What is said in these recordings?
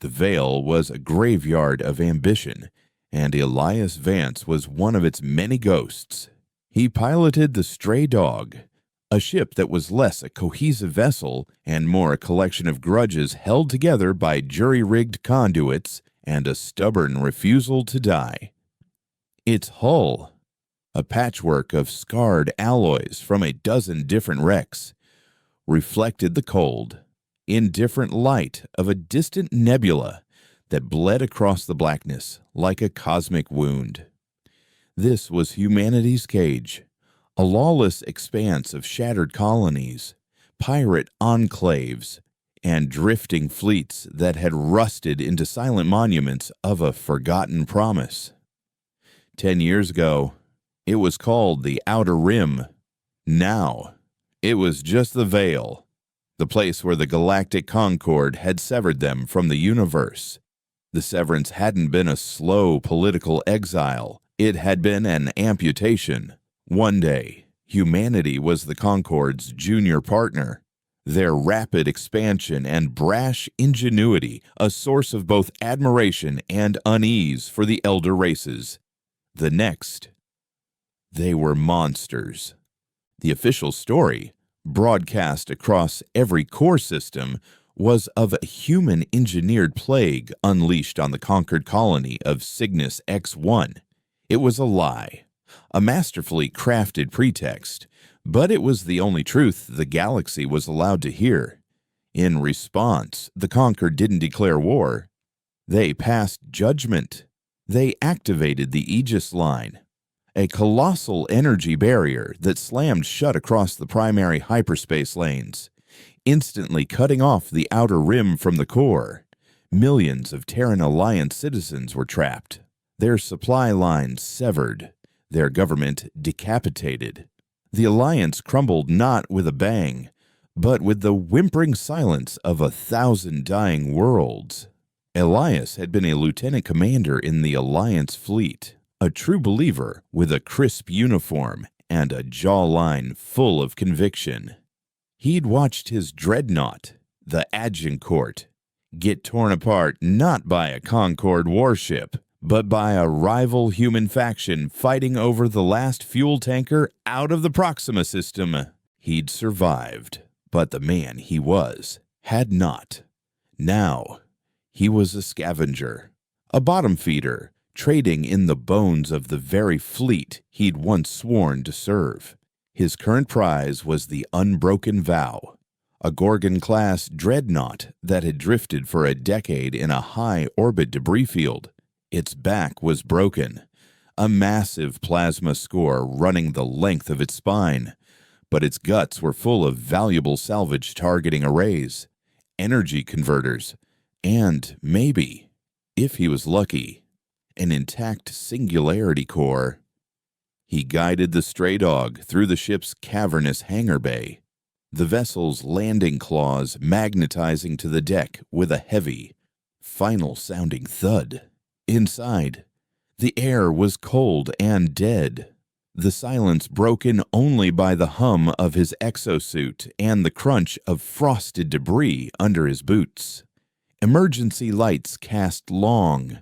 The Vale was a graveyard of ambition, and Elias Vance was one of its many ghosts. He piloted the Stray Dog, a ship that was less a cohesive vessel and more a collection of grudges held together by jury-rigged conduits and a stubborn refusal to die. Its hull, a patchwork of scarred alloys from a dozen different wrecks, reflected the cold, indifferent light of a distant nebula that bled across the blackness like a cosmic wound. This was humanity's cage, a lawless expanse of shattered colonies, pirate enclaves, and drifting fleets that had rusted into silent monuments of a forgotten promise. 10 years ago, it was called the Outer Rim. Now, it was just the Vale, the place where the Galactic Concord had severed them from the universe. The severance hadn't been a slow political exile. It had been an amputation. One day, humanity was the Concord's junior partner. Their rapid expansion and brash ingenuity a source of both admiration and unease for the elder races. The next, they were monsters. The official story, broadcast across every core system, was of a human-engineered plague unleashed on the conquered colony of Cygnus X-1. It was a lie, a masterfully crafted pretext, but it was the only truth the galaxy was allowed to hear. In response, the Conquered didn't declare war. They passed judgment. They activated the Aegis Line, a colossal energy barrier that slammed shut across the primary hyperspace lanes, instantly cutting off the outer rim from the core. Millions of Terran Alliance citizens were trapped, their supply lines severed, their government decapitated. The Alliance crumbled not with a bang, but with the whimpering silence of 1,000 dying worlds. Elias had been a lieutenant commander in the Alliance fleet, a true believer with a crisp uniform and a jawline full of conviction. He'd watched his dreadnought, the Agincourt, get torn apart not by a Concord warship, but by a rival human faction fighting over the last fuel tanker out of the Proxima system. He'd survived, but the man he was had not. Now, he was a scavenger, a bottom feeder, trading in the bones of the very fleet he'd once sworn to serve. His current prize was the Unbroken Vow, a Gorgon-class dreadnought that had drifted for a decade in a high-orbit debris field. Its back was broken, a massive plasma score running the length of its spine, but its guts were full of valuable salvage targeting arrays, energy converters, and maybe, if he was lucky, an intact singularity core. He guided the Stray Dog through the ship's cavernous hangar bay, the vessel's landing claws magnetizing to the deck with a heavy, final-sounding thud. Inside, the air was cold and dead, the silence broken only by the hum of his exosuit and the crunch of frosted debris under his boots. Emergency lights cast long,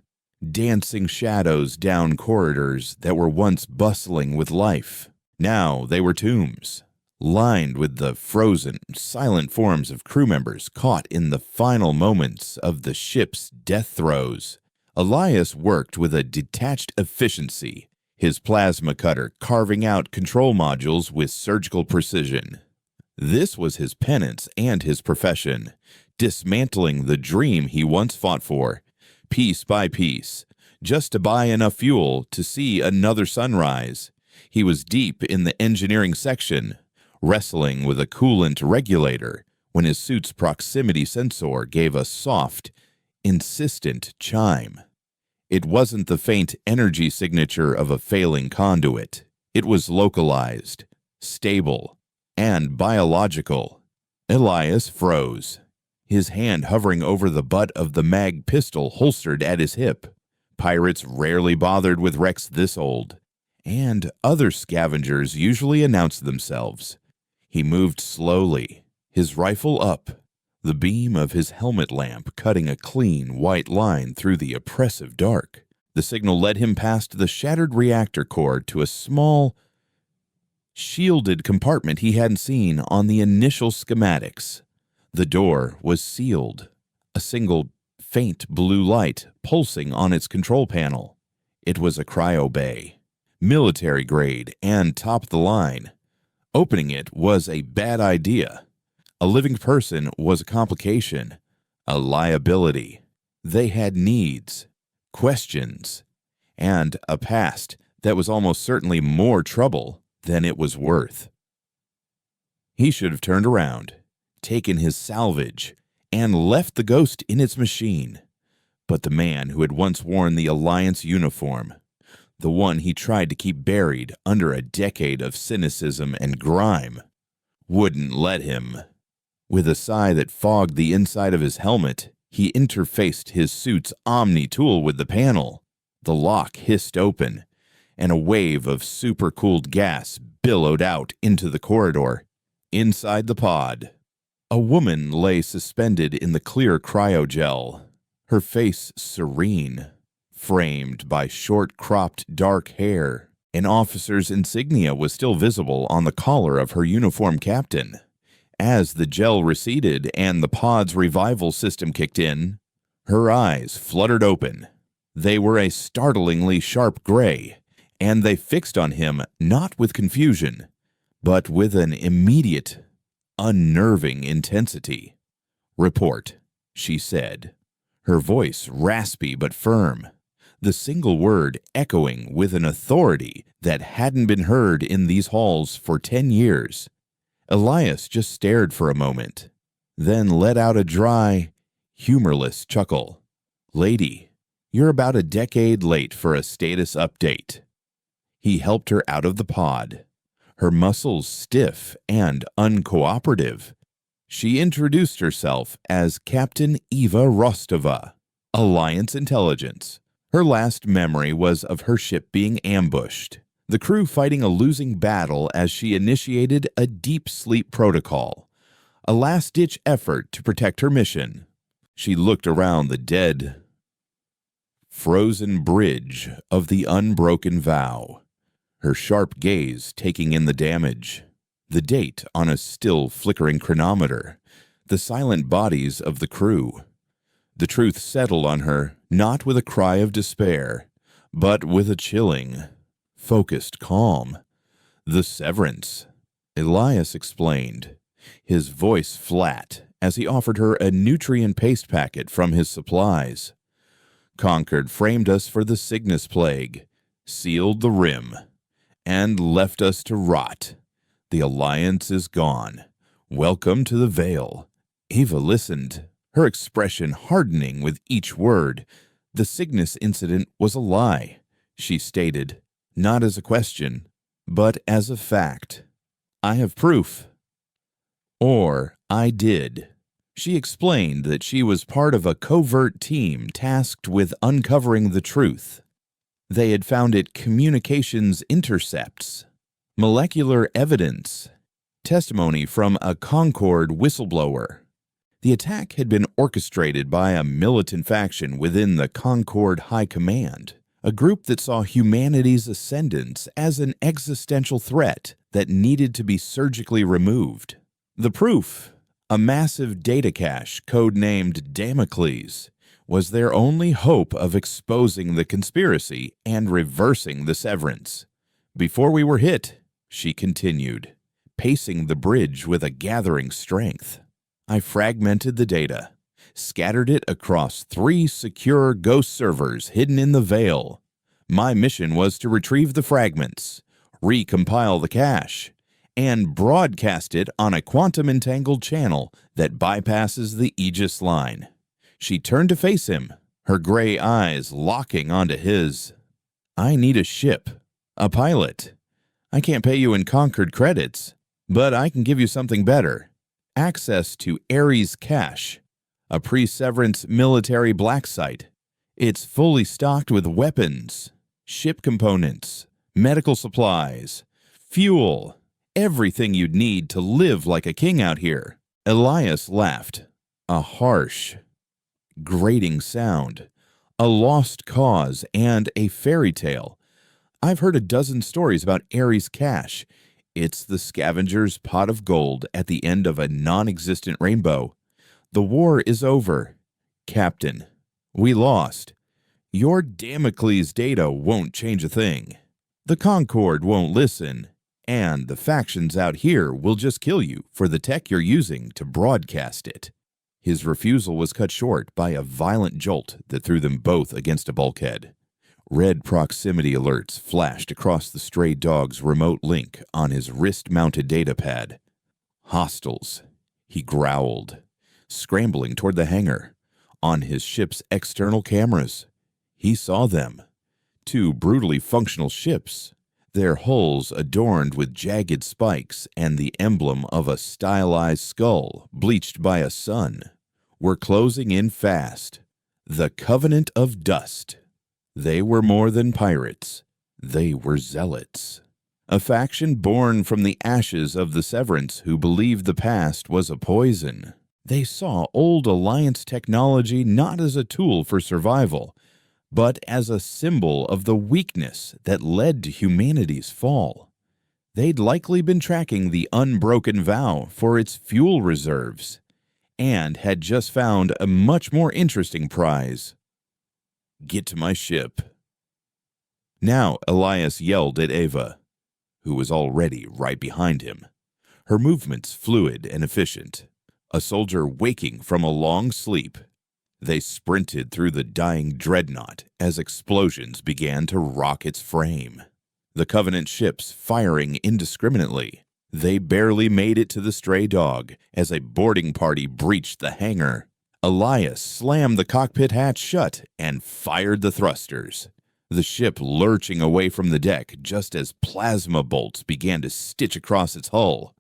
dancing shadows down corridors that were once bustling with life. Now they were tombs, lined with the frozen, silent forms of crew members caught in the final moments of the ship's death throes. Elias worked with a detached efficiency, his plasma cutter carving out control modules with surgical precision. This was his penance and his profession, dismantling the dream he once fought for, piece by piece, just to buy enough fuel to see another sunrise. He was deep in the engineering section, wrestling with a coolant regulator, when his suit's proximity sensor gave a soft, insistent chime. It wasn't the faint energy signature of a failing conduit. It was localized, stable, and biological. Elias froze, his hand hovering over the butt of the mag pistol holstered at his hip. Pirates rarely bothered with wrecks this old, and other scavengers usually announced themselves. He moved slowly, his rifle up, the beam of his helmet lamp cutting a clean white line through the oppressive dark. The signal led him past the shattered reactor core to a small, shielded compartment he hadn't seen on the initial schematics. The door was sealed, a single faint blue light pulsing on its control panel. It was a cryo bay, military grade and top of the line. Opening it was a bad idea. A living person was a complication, a liability. They had needs, questions, and a past that was almost certainly more trouble than it was worth. He should have turned around, taken his salvage, and left the ghost in its machine. But the man who had once worn the Alliance uniform, the one he tried to keep buried under a decade of cynicism and grime, wouldn't let him. With a sigh that fogged the inside of his helmet, he interfaced his suit's omni-tool with the panel. The lock hissed open, and a wave of supercooled gas billowed out into the corridor. Inside the pod, a woman lay suspended in the clear cryogel, her face serene, framed by short-cropped dark hair. An officer's insignia was still visible on the collar of her uniform captain. As the gel receded and the pod's revival system kicked in, her eyes fluttered open. They were a startlingly sharp gray, and they fixed on him not with confusion, but with an immediate, unnerving intensity. "Report," she said, her voice raspy but firm, the single word echoing with an authority that hadn't been heard in these halls for 10 years. Elias just stared for a moment, then let out a dry, humorless chuckle. "Lady, you're about a decade late for a status update." He helped her out of the pod, her muscles stiff and uncooperative. She introduced herself as Captain Eva Rostova, Alliance Intelligence. Her last memory was of her ship being ambushed, the crew fighting a losing battle as she initiated a deep sleep protocol, a last-ditch effort to protect her mission. She looked around the dead, frozen bridge of the unbroken vow, her sharp gaze taking in the damage, the date on a still flickering chronometer, the silent bodies of the crew. The truth settled on her, not with a cry of despair, but with a chilling, focused calm. "The severance," Elias explained, his voice flat as he offered her a nutrient paste packet from his supplies. "Concord framed us for the Cygnus plague, sealed the rim, and left us to rot. The Alliance is gone. Welcome to the Veil." Eva listened, her expression hardening with each word. The Cygnus incident was a lie, she stated, not as a question, but as a fact. "I have proof." Or I did. She explained that she was part of a covert team tasked with uncovering the truth. They had found it communications intercepts, molecular evidence, testimony from a Concord whistleblower. The attack had been orchestrated by a militant faction within the Concord High Command, a group that saw humanity's ascendance as an existential threat that needed to be surgically removed. The proof, a massive data cache codenamed Damocles, was their only hope of exposing the conspiracy and reversing the severance. "Before we were hit," she continued, pacing the bridge with a gathering strength, "I fragmented the data, scattered it across 3 secure ghost servers hidden in the Veil. My mission was to retrieve the fragments, recompile the cache, and broadcast it on a quantum-entangled channel that bypasses the Aegis line." She turned to face him, her gray eyes locking onto his. "I need a ship, a pilot. I can't pay you in Concord credits, but I can give you something better. Access to Ares cache, a pre-severance military black site. It's fully stocked with weapons, ship components, medical supplies, fuel, everything you'd need to live like a king out here." Elias laughed. A harsh, grating sound, a lost cause, and a fairy tale. I've heard a dozen stories about Ares' cache. It's the scavenger's pot of gold at the end of a non-existent rainbow. The war is over. Captain, we lost. Your Damocles data won't change a thing. The Concord won't listen. And the factions out here will just kill you for the tech you're using to broadcast it. His refusal was cut short by a violent jolt that threw them both against a bulkhead. Red proximity alerts flashed across the stray dog's remote link on his wrist-mounted datapad. Hostiles, he growled, scrambling toward the hangar. On his ship's external cameras, he saw them. Two brutally functional ships, their hulls adorned with jagged spikes and the emblem of a stylized skull bleached by a sun, were closing in fast. The Covenant of Dust. They were more than pirates. They were zealots. A faction born from the ashes of the Severance who believed the past was a poison. They saw old Alliance technology not as a tool for survival, but as a symbol of the weakness that led to humanity's fall. They'd likely been tracking the Unbroken Vow for its fuel reserves, and had just found a much more interesting prize. Get to my ship. Now Elias yelled at Ava, who was already right behind him, her movements fluid and efficient, a soldier waking from a long sleep. They sprinted through the dying dreadnought as explosions began to rock its frame. The Covenant ships firing indiscriminately. They barely made it to the stray dog as a boarding party breached the hangar. Elias slammed the cockpit hatch shut and fired the thrusters, the ship lurching away from the deck just as plasma bolts began to stitch across its hull.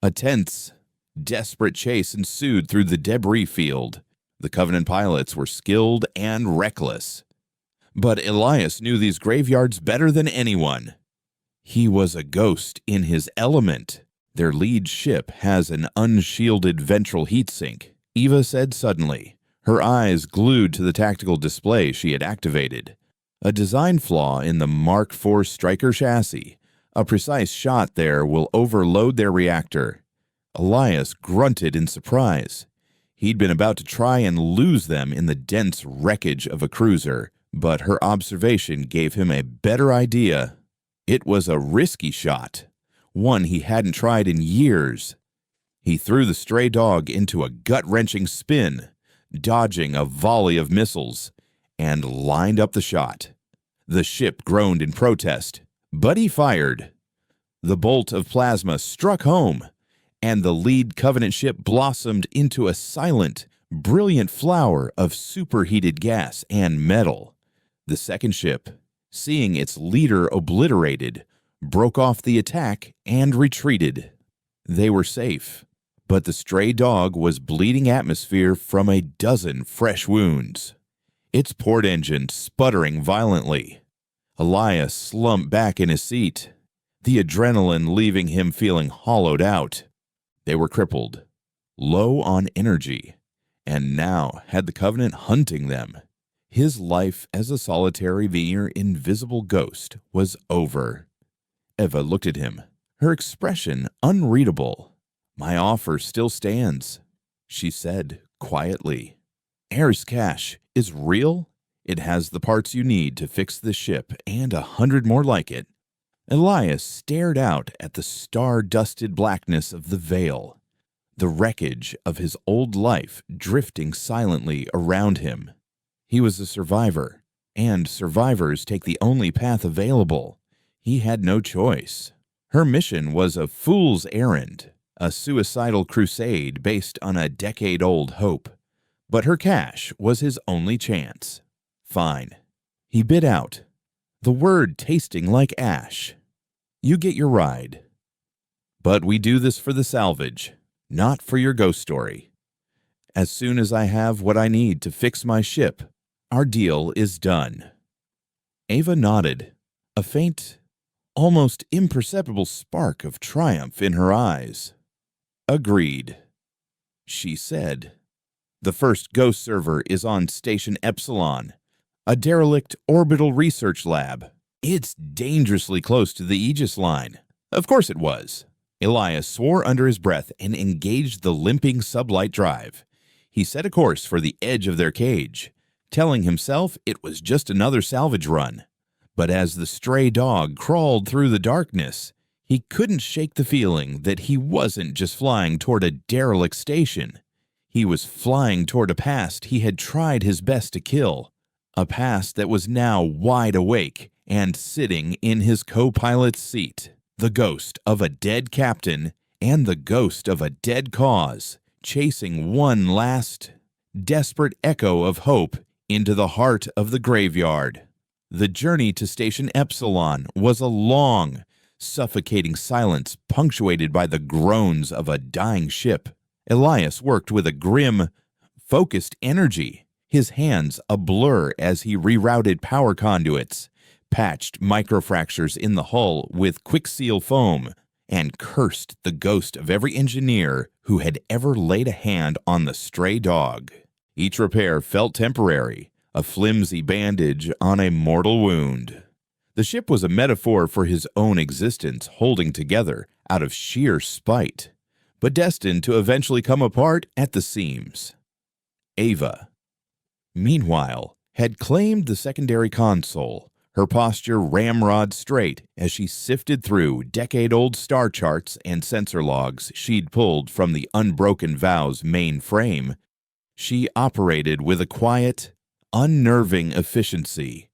A tense, desperate chase ensued through the debris field. The Covenant pilots were skilled and reckless. But Elias knew these graveyards better than anyone. He was a ghost in his element. Their lead ship has an unshielded ventral heatsink, Eva said suddenly, her eyes glued to the tactical display she had activated. A design flaw in the Mark IV Striker chassis. A precise shot there will overload their reactor. Elias grunted in surprise. He'd been about to try and lose them in the dense wreckage of a cruiser, but her observation gave him a better idea. It was a risky shot, one he hadn't tried in years. He threw the stray dog into a gut-wrenching spin, dodging a volley of missiles, and lined up the shot. The ship groaned in protest, but he fired. The bolt of plasma struck home, and the lead Covenant ship blossomed into a silent, brilliant flower of superheated gas and metal. The second ship, seeing its leader obliterated, broke off the attack and retreated. They were safe, but the stray dog was bleeding atmosphere from a dozen fresh wounds, its port engine sputtering violently. Elias slumped back in his seat, the adrenaline leaving him feeling hollowed out. They were crippled, low on energy, and now had the Covenant hunting them. His life as a solitary near invisible ghost was over. Eva looked at him, her expression unreadable. "My offer still stands," she said quietly. "Ares cache is real. It has the parts you need to fix the ship and 100 more like it." Elias stared out at the star-dusted blackness of the veil, the wreckage of his old life drifting silently around him. He was a survivor, and survivors take the only path available. He had no choice. Her mission was a fool's errand, a suicidal crusade based on a decade-old hope. But her cache was his only chance. Fine. He bit out, the word tasting like ash. "You get your ride. But we do this for the salvage, not for your ghost story. As soon as I have what I need to fix my ship, our deal is done." Ava nodded, a faint, almost imperceptible spark of triumph in her eyes. "Agreed," she said. The first ghost server is on Station Epsilon, a derelict orbital research lab. It's dangerously close to the Aegis line. Of course it was. Elias swore under his breath and engaged the limping sublight drive. He set a course for the edge of their cage, telling himself it was just another salvage run. But as the stray dog crawled through the darkness, he couldn't shake the feeling that he wasn't just flying toward a derelict station. He was flying toward a past he had tried his best to kill, a past that was now wide awake and sitting in his co-pilot's seat, the ghost of a dead captain and the ghost of a dead cause, chasing one last, desperate echo of hope into the heart of the graveyard. The journey to Station Epsilon was a long, suffocating silence punctuated by the groans of a dying ship. Elias worked with a grim, focused energy, his hands a blur as he rerouted power conduits, patched microfractures in the hull with quick seal foam, and cursed the ghost of every engineer who had ever laid a hand on the stray dog. Each repair felt temporary, a flimsy bandage on a mortal wound. The ship was a metaphor for his own existence holding together out of sheer spite, but destined to eventually come apart at the seams. Ava, meanwhile, had claimed the secondary console, her posture ramrod straight as she sifted through decade-old star charts and sensor logs she'd pulled from the Unbroken Vows main frame. She operated with a quiet, unnerving efficiency,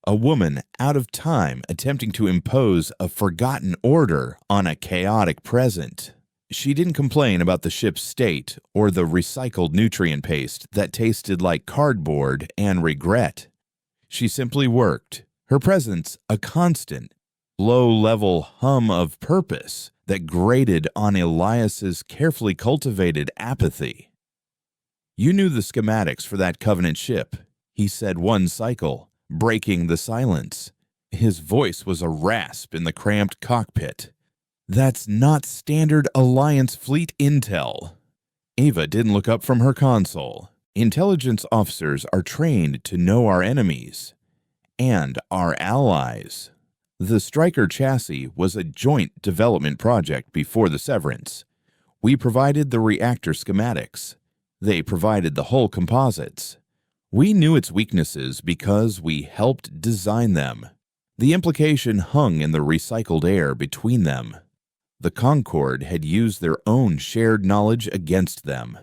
a woman out of time attempting to impose a forgotten order on a chaotic present. She didn't complain about the ship's state or the recycled nutrient paste that tasted like cardboard and regret. She simply worked, her presence a constant, low-level hum of purpose that grated on Elias's carefully cultivated apathy. "You knew the schematics for that Covenant ship," he said one cycle, breaking the silence. His voice was a rasp in the cramped cockpit. "That's not standard Alliance fleet intel." Ava didn't look up from her console. Intelligence officers are trained to know our enemies and our allies. The Stryker chassis was a joint development project before the severance. We provided the reactor schematics. They provided the hull composites. We knew its weaknesses because we helped design them. The implication hung in the recycled air between them. The Concord had used their own shared knowledge against them,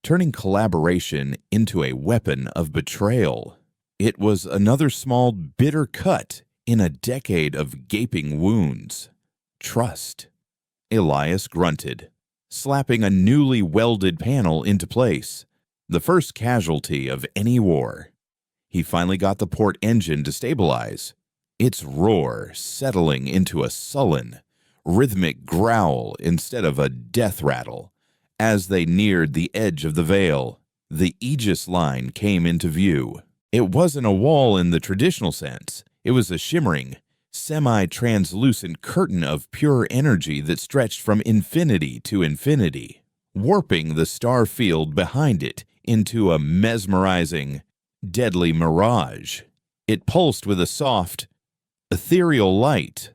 turning collaboration into a weapon of betrayal. It was another small, bitter cut in a decade of gaping wounds. Trust. Elias grunted, slapping a newly welded panel into place, the first casualty of any war. He finally got the port engine to stabilize, its roar settling into a sullen, rhythmic growl instead of a death rattle. As they neared the edge of the veil, the Aegis line came into view. It wasn't a wall in the traditional sense. It was a shimmering, semi-translucent curtain of pure energy that stretched from infinity to infinity, warping the star field behind it into a mesmerizing, deadly mirage. It pulsed with a soft, ethereal light,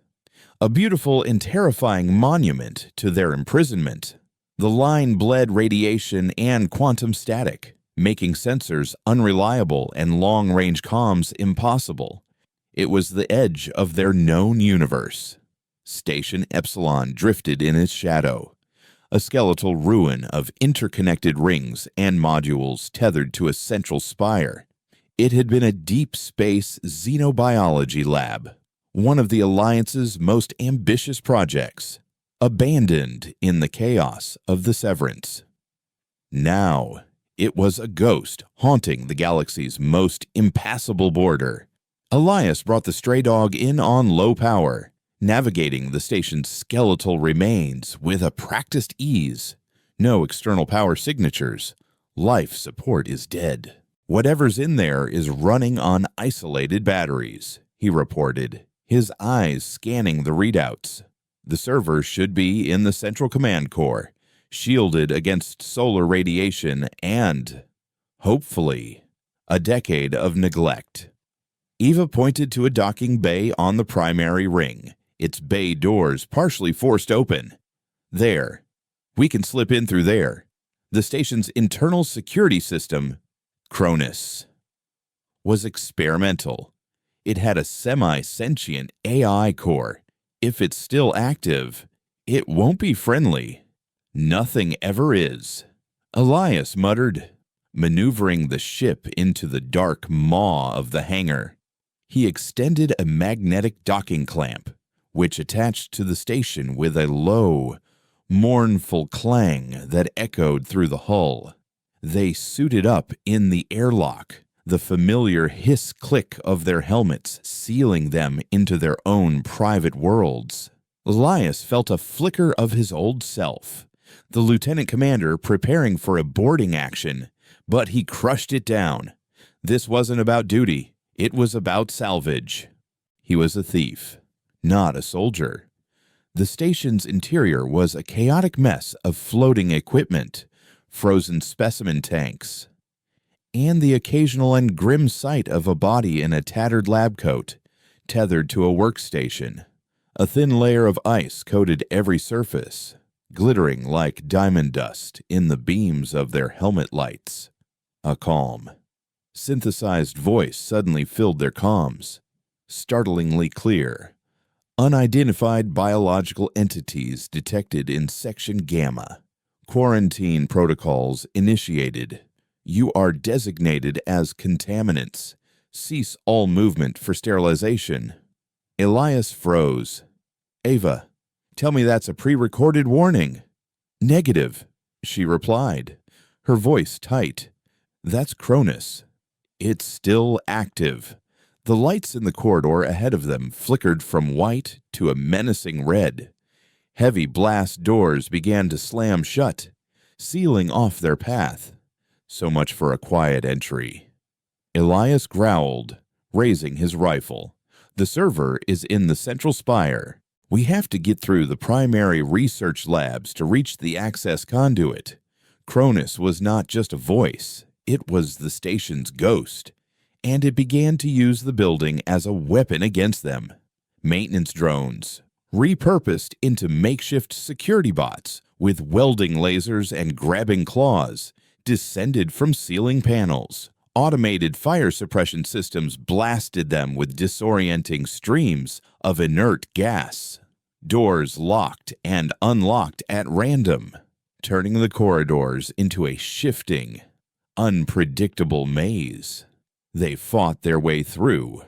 a beautiful and terrifying monument to their imprisonment. The line bled radiation and quantum static, making sensors unreliable and long-range comms impossible. It was the edge of their known universe. Station Epsilon drifted in its shadow, a skeletal ruin of interconnected rings and modules tethered to a central spire. It had been a deep space xenobiology lab, one of the Alliance's most ambitious projects, abandoned in the chaos of the Severance. Now, it was a ghost haunting the galaxy's most impassable border. Elias brought the stray dog in on low power, navigating the station's skeletal remains with a practiced ease. No external power signatures. Life support is dead. "Whatever's in there is running on isolated batteries," he reported, his eyes scanning the readouts. "The server should be in the Central Command Core, shielded against solar radiation and Hopefully, a decade of neglect. Eva pointed to a docking bay on the primary ring, its bay doors partially forced open. There. We can slip in through there. The station's internal security system, Cronus, was experimental. It had a semi-sentient AI core. If it's still active, it won't be friendly. Nothing ever is. Elias muttered, maneuvering the ship into the dark maw of the hangar. He extended a magnetic docking clamp, which attached to the station with a low, mournful clang that echoed through the hull. They suited up in the airlock, the familiar hiss-click of their helmets sealing them into their own private worlds. Elias felt a flicker of his old self, the lieutenant commander preparing for a boarding action, but he crushed it down. This wasn't about duty. It was about salvage. He was a thief, not a soldier. The station's interior was a chaotic mess of floating equipment, frozen specimen tanks, and the occasional and grim sight of a body in a tattered lab coat, tethered to a workstation. A thin layer of ice coated every surface, glittering like diamond dust in the beams of their helmet lights. A calm, synthesized voice suddenly filled their comms, startlingly clear. Unidentified biological entities detected in Section Gamma. Quarantine protocols initiated. You are designated as contaminants. Cease all movement for sterilization. Elias froze. Ava, tell me that's a pre-recorded warning. Negative, she replied, her voice tight. That's Cronus. It's still active. The lights in the corridor ahead of them flickered from white to a menacing red. Heavy blast doors began to slam shut, sealing off their path. So much for a quiet entry. Elias growled, raising his rifle. The server is in the central spire. We have to get through the primary research labs to reach the access conduit. Cronus was not just a voice, it was the station's ghost, and it began to use the building as a weapon against them. Maintenance drones, repurposed into makeshift security bots with welding lasers and grabbing claws, descended from ceiling panels. Automated fire suppression systems blasted them with disorienting streams of inert gas. Doors locked and unlocked at random, turning the corridors into a shifting, unpredictable maze. They fought their way through,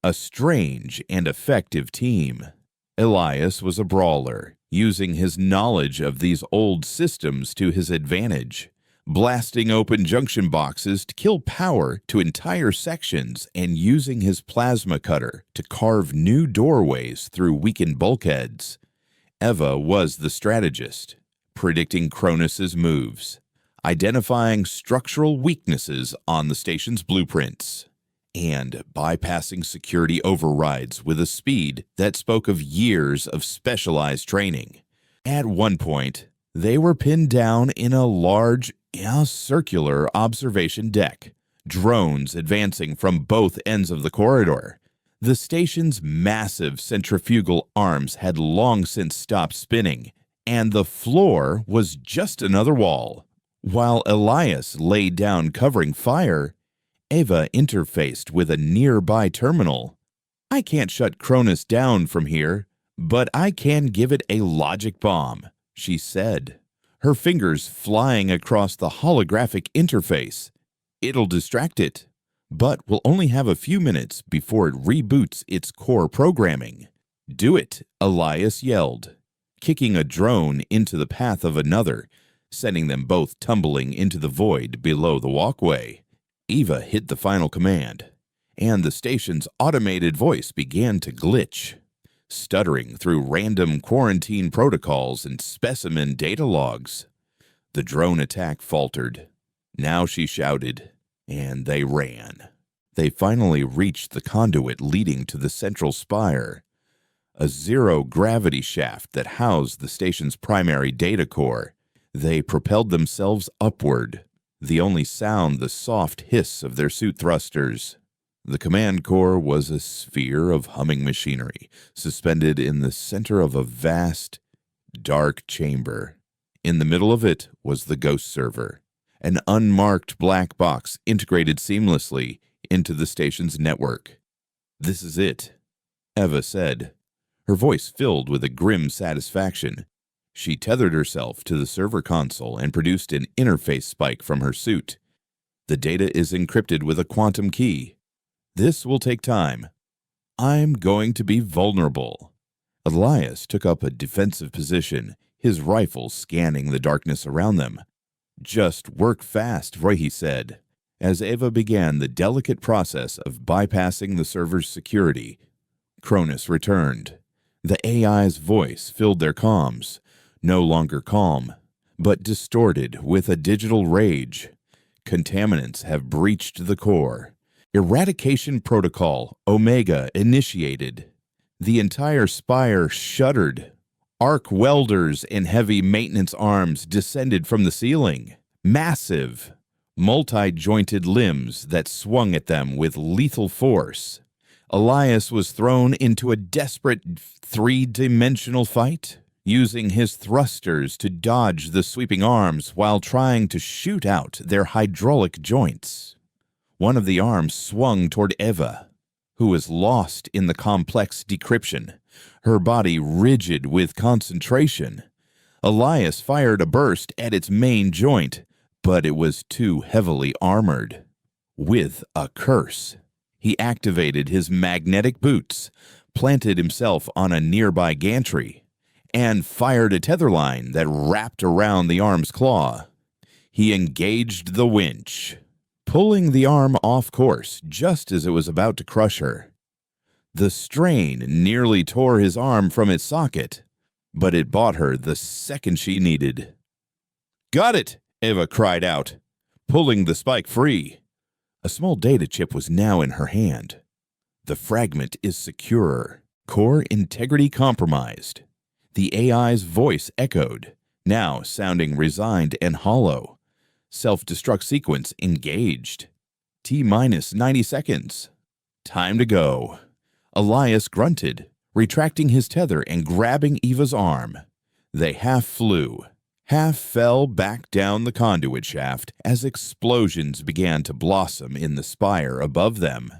a strange and effective team. Elias was a brawler, using his knowledge of these old systems to his advantage, blasting open junction boxes to kill power to entire sections and using his plasma cutter to carve new doorways through weakened bulkheads. Eva was the strategist, predicting Cronus's moves, identifying structural weaknesses on the station's blueprints, and bypassing security overrides with a speed that spoke of years of specialized training. At one point, they were pinned down in a large, circular observation deck, drones advancing from both ends of the corridor. The station's massive centrifugal arms had long since stopped spinning, and the floor was just another wall. While Elias laid down covering fire, Ava interfaced with a nearby terminal. I can't shut Cronus down from here, but I can give it a logic bomb, she said, her fingers flying across the holographic interface. It'll distract it, but we'll only have a few minutes before it reboots its core programming. Do it, Elias yelled, kicking a drone into the path of another, sending them both tumbling into the void below the walkway. Eva hit the final command, and the station's automated voice began to glitch, stuttering through random quarantine protocols and specimen data logs. The drone attack faltered. Now she shouted, and they ran. They finally reached the conduit leading to the central spire, a zero-gravity shaft that housed the station's primary data core. They propelled themselves upward, the only sound the soft hiss of their suit thrusters. The command core was a sphere of humming machinery, suspended in the center of a vast, dark chamber. In the middle of it was the Ghost server, an unmarked black box integrated seamlessly into the station's network. "This is it," Eva said, her voice filled with a grim satisfaction. She tethered herself to the server console and produced an interface spike from her suit. "The data is encrypted with a quantum key. This will take time. I'm going to be vulnerable." Elias took up a defensive position, his rifle scanning the darkness around them. "Just work fast," Roy said, as Eva began the delicate process of bypassing the server's security. Cronus returned. The AI's voice filled their comms, no longer calm, but distorted with a digital rage. "Contaminants have breached the core. Eradication protocol Omega initiated." The entire spire shuddered. Arc welders and heavy maintenance arms descended from the ceiling. Massive, multi-jointed limbs that swung at them with lethal force. Elias was thrown into a desperate three-dimensional fight, using his thrusters to dodge the sweeping arms while trying to shoot out their hydraulic joints. One of the arms swung toward Eva, who was lost in the complex decryption, her body rigid with concentration. Elias fired a burst at its main joint, but it was too heavily armored. With a curse, he activated his magnetic boots, planted himself on a nearby gantry, and fired a tether line that wrapped around the arm's claw. He engaged the winch, pulling the arm off course just as it was about to crush her. The strain nearly tore his arm from its socket, but it bought her the second she needed. "Got it!" Eva cried out, pulling the spike free. A small data chip was now in her hand. "The fragment is secure. Core integrity compromised." The AI's voice echoed, now sounding resigned and hollow. "Self-destruct sequence engaged. T-minus 90 seconds. Time to go." Elias grunted, retracting his tether and grabbing Eva's arm. They half flew, half fell back down the conduit shaft as explosions began to blossom in the spire above them.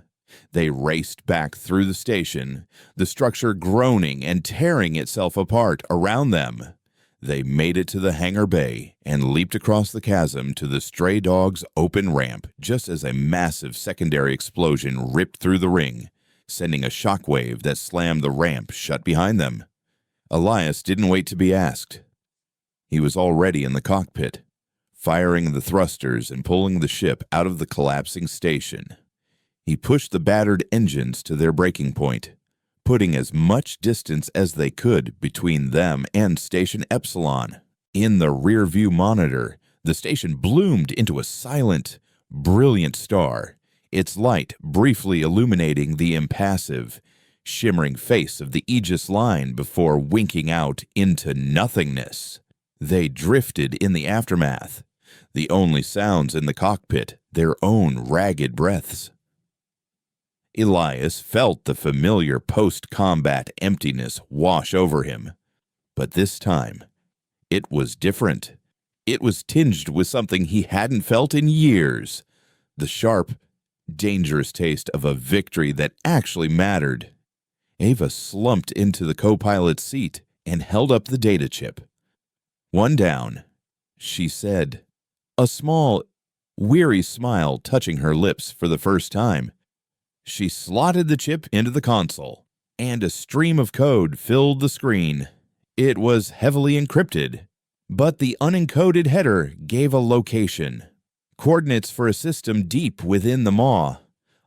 They raced back through the station, the structure groaning and tearing itself apart around them. They made it to the hangar bay and leaped across the chasm to the stray dog's open ramp just as a massive secondary explosion ripped through the ring, sending a shockwave that slammed the ramp shut behind them. Elias didn't wait to be asked. He was already in the cockpit, firing the thrusters and pulling the ship out of the collapsing station. He pushed the battered engines to their breaking point, putting as much distance as they could between them and Station Epsilon. In the rear-view monitor, the station bloomed into a silent, brilliant star, its light briefly illuminating the impassive, shimmering face of the Aegis line before winking out into nothingness. They drifted in the aftermath, the only sounds in the cockpit their own ragged breaths. Elias felt the familiar post-combat emptiness wash over him. But this time, it was different. It was tinged with something he hadn't felt in years. The sharp, dangerous taste of a victory that actually mattered. Eva slumped into the co-pilot's seat and held up the data chip. "One down," she said, a small, weary smile touching her lips for the first time. She slotted the chip into the console, and a stream of code filled the screen. It was heavily encrypted, but the unencoded header gave a location. Coordinates for a system deep within the Maw,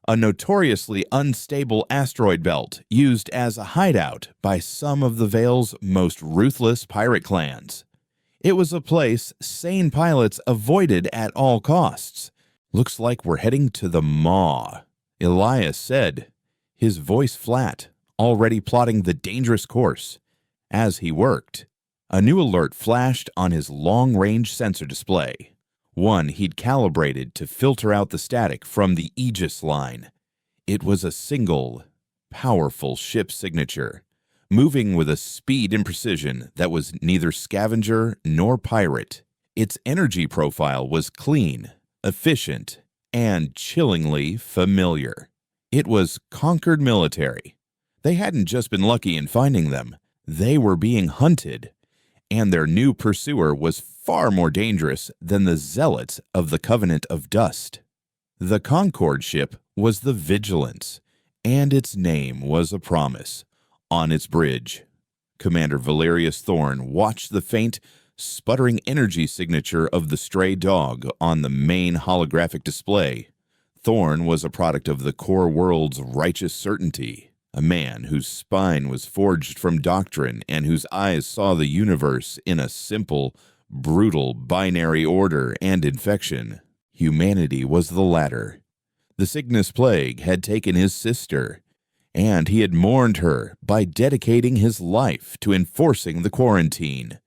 a notoriously unstable asteroid belt used as a hideout by some of the Vale's most ruthless pirate clans. It was a place sane pilots avoided at all costs. "Looks like we're heading to the Maw," Elias said, his voice flat, already plotting the dangerous course. As he worked, a new alert flashed on his long-range sensor display. One he'd calibrated to filter out the static from the Aegis line. It was a single, powerful ship signature, moving with a speed and precision that was neither scavenger nor pirate. Its energy profile was clean, efficient, and chillingly familiar. It was Concord military. They hadn't just been lucky in finding them. They were being hunted, and their new pursuer was far more dangerous than the zealots of the Covenant of Dust. The Concord ship was the Vigilance, and its name was a promise. On its bridge, Commander Valerius Thorn watched the faint, sputtering energy signature of the stray dog on the main holographic display. Thorn was a product of the core world's righteous certainty, a man whose spine was forged from doctrine and whose eyes saw the universe in a simple, brutal binary order and infection. Humanity was the latter. The Cygnus plague had taken his sister, and he had mourned her by dedicating his life to enforcing the quarantine,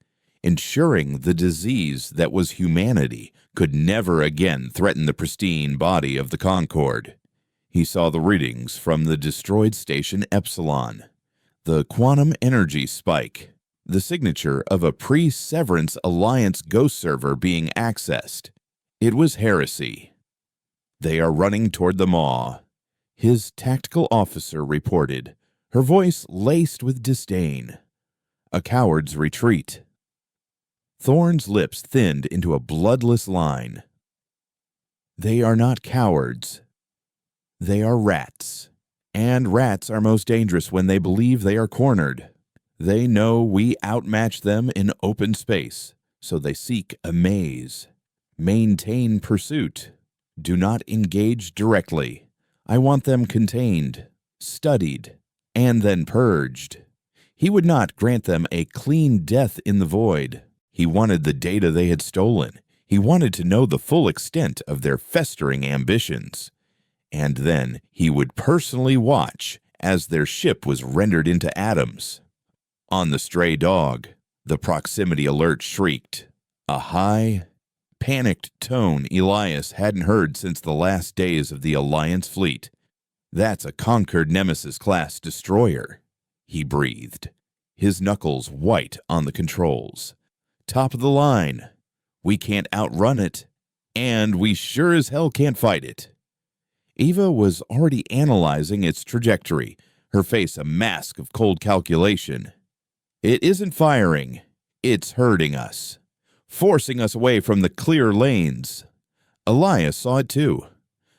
ensuring the disease that was humanity could never again threaten the pristine body of the Concorde. He saw the readings from the destroyed station Epsilon, the quantum energy spike, the signature of a pre-Severance Alliance ghost server being accessed. It was heresy. They are running toward the maw, his tactical officer reported, her voice laced with disdain. A coward's retreat. Thorn's lips thinned into a bloodless line. They are not cowards. They are rats. And rats are most dangerous when they believe they are cornered. They know we outmatch them in open space, so they seek a maze. Maintain pursuit. Do not engage directly. I want them contained, studied, and then purged. He would not grant them a clean death in the void. He wanted the data they had stolen. He wanted to know the full extent of their festering ambitions. And then he would personally watch as their ship was rendered into atoms. On the stray dog, the proximity alert shrieked. A high, panicked tone Elias hadn't heard since the last days of the Alliance fleet. That's a Conquered Nemesis-class destroyer, he breathed, his knuckles white on the controls. Top of the line. We can't outrun it, and we sure as hell can't fight it. Eva was already analyzing its trajectory, her face a mask of cold calculation. It isn't firing, it's hurting us, forcing us away from the clear lanes. Elias saw it too.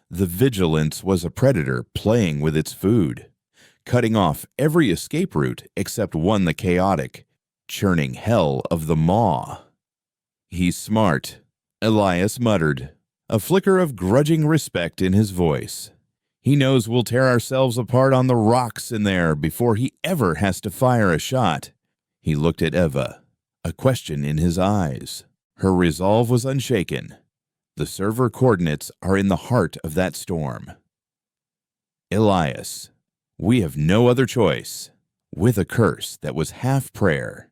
The Vigilance was a predator playing with its food, cutting off every escape route except one the chaotic, churning hell of the maw. He's smart, Elias muttered, a flicker of grudging respect in his voice. He knows we'll tear ourselves apart on the rocks in there before he ever has to fire a shot. He looked at Eva, a question in his eyes. Her resolve was unshaken. The server coordinates are in the heart of that storm. Elias, we have no other choice. With a curse that was half prayer,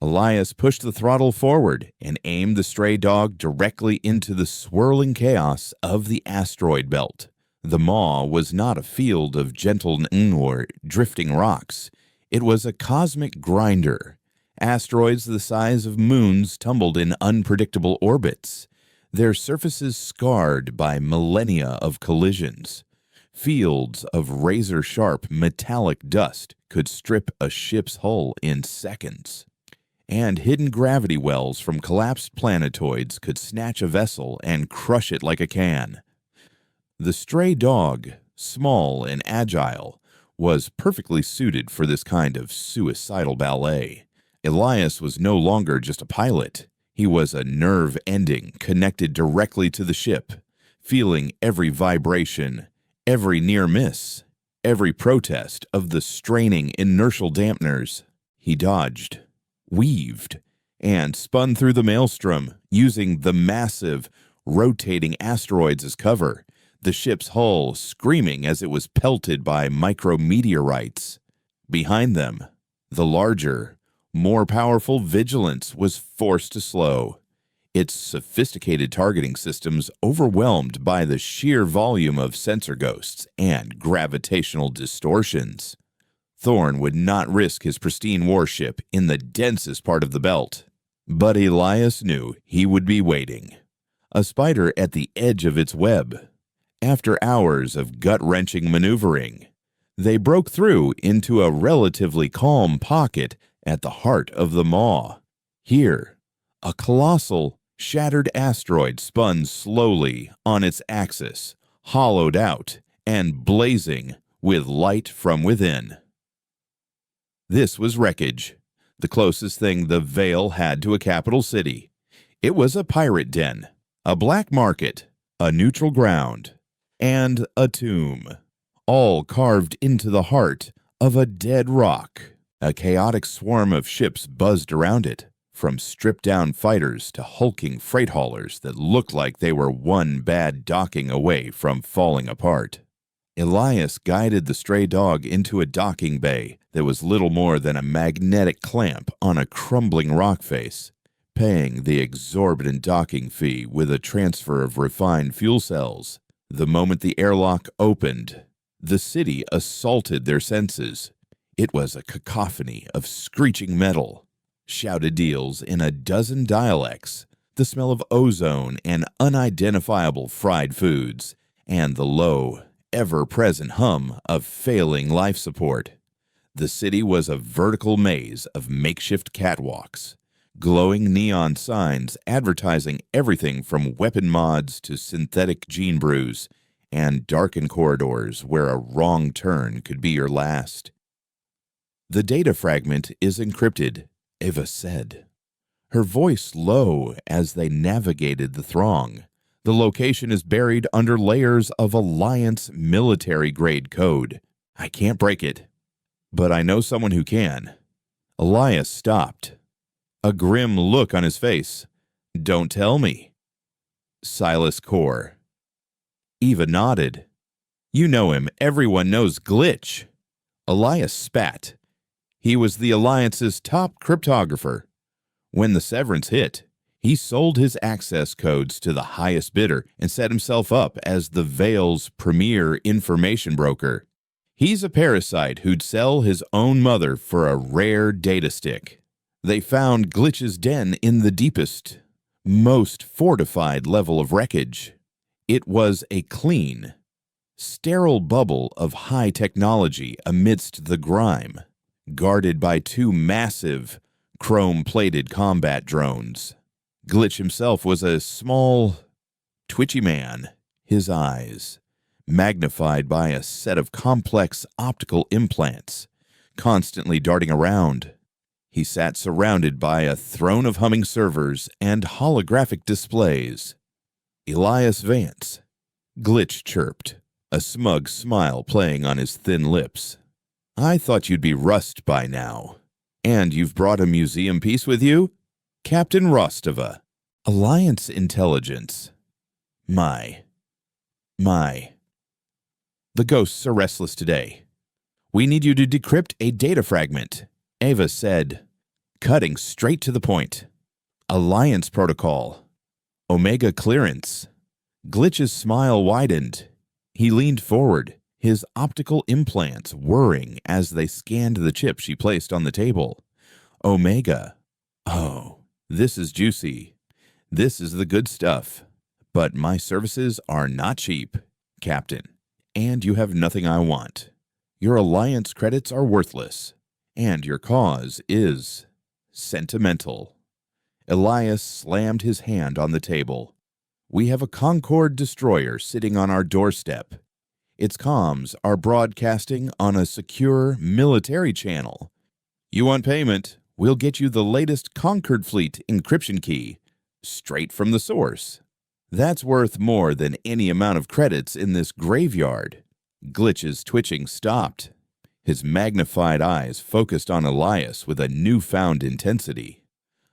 Elias pushed the throttle forward and aimed the stray dog directly into the swirling chaos of the asteroid belt. The maw was not a field of gentle or drifting rocks. It was a cosmic grinder. Asteroids the size of moons tumbled in unpredictable orbits, their surfaces scarred by millennia of collisions. Fields of razor-sharp metallic dust could strip a ship's hull in seconds. And hidden gravity wells from collapsed planetoids could snatch a vessel and crush it like a can. The stray dog, small and agile, was perfectly suited for this kind of suicidal ballet. Elias was no longer just a pilot. He was a nerve ending connected directly to the ship, feeling every vibration, every near miss, every protest of the straining inertial dampeners. He dodged, weaved, and spun through the maelstrom, using the massive, rotating asteroids as cover, the ship's hull screaming as it was pelted by micrometeorites. Behind them, the larger, more powerful Vigilance was forced to slow. its sophisticated targeting systems overwhelmed by the sheer volume of sensor ghosts and gravitational distortions. Thorn would not risk his pristine warship in the densest part of the belt. But Elias knew he would be waiting. A spider at the edge of its web. After hours of gut-wrenching maneuvering, they broke through into a relatively calm pocket at the heart of the maw. Here, a colossal, shattered asteroid spun slowly on its axis, hollowed out and blazing with light from within. This was wreckage, the closest thing the Veil had to a capital city. It was a pirate den, a black market, a neutral ground, and a tomb, all carved into the heart of a dead rock. A chaotic swarm of ships buzzed around it, from stripped-down fighters to hulking freight haulers that looked like they were one bad docking away from falling apart. Elias guided the stray dog into a docking bay that was little more than a magnetic clamp on a crumbling rock face, paying the exorbitant docking fee with a transfer of refined fuel cells. The moment the airlock opened, the city assaulted their senses. It was a cacophony of screeching metal, shouted deals in a dozen dialects, the smell of ozone and unidentifiable fried foods, and the low, ever-present hum of failing life support. The city was a vertical maze of makeshift catwalks, glowing neon signs advertising everything from weapon mods to synthetic gene brews, and darkened corridors where a wrong turn could be your last. "The data fragment is encrypted," Eva said, her voice low as they navigated the throng. "The location is buried under layers of Alliance military-grade code. I can't break it, but I know someone who can." Elias stopped, a grim look on his face. "Don't tell me." "Silas Core." Eva nodded. "You know him. Everyone knows Glitch." Elias spat. He was the Alliance's top cryptographer. When the severance hit, he sold his access codes to the highest bidder and set himself up as the Veil's premier information broker. He's a parasite who'd sell his own mother for a rare data stick. They found Glitch's den in the deepest, most fortified level of wreckage. It was a clean, sterile bubble of high technology amidst the grime, guarded by two massive, chrome-plated combat drones. Glitch himself was a small, twitchy man, his eyes magnified by a set of complex optical implants, constantly darting around. He sat surrounded by a throne of humming servers and holographic displays. "Elias Vance," Glitch chirped, a smug smile playing on his thin lips. "I thought you'd be rust by now. And you've brought a museum piece with you? Captain Rostova. Alliance intelligence. My. The ghosts are restless today. We need you to decrypt a data fragment," Ava said, cutting straight to the point. "Alliance protocol. Omega clearance." Glitch's smile widened. He leaned forward, his optical implants whirring as they scanned the chip she placed on the table. "Omega. Oh, this is juicy. This is the good stuff. But my services are not cheap, Captain, and you have nothing I want. Your Alliance credits are worthless, and your cause is sentimental." Elias slammed his hand on the table. "We have a Concorde destroyer sitting on our doorstep. Its comms are broadcasting on a secure military channel. You want payment? We'll get you the latest Concord Fleet encryption key, straight from the source. That's worth more than any amount of credits in this graveyard." Glitch's twitching stopped. His magnified eyes focused on Elias with a newfound intensity.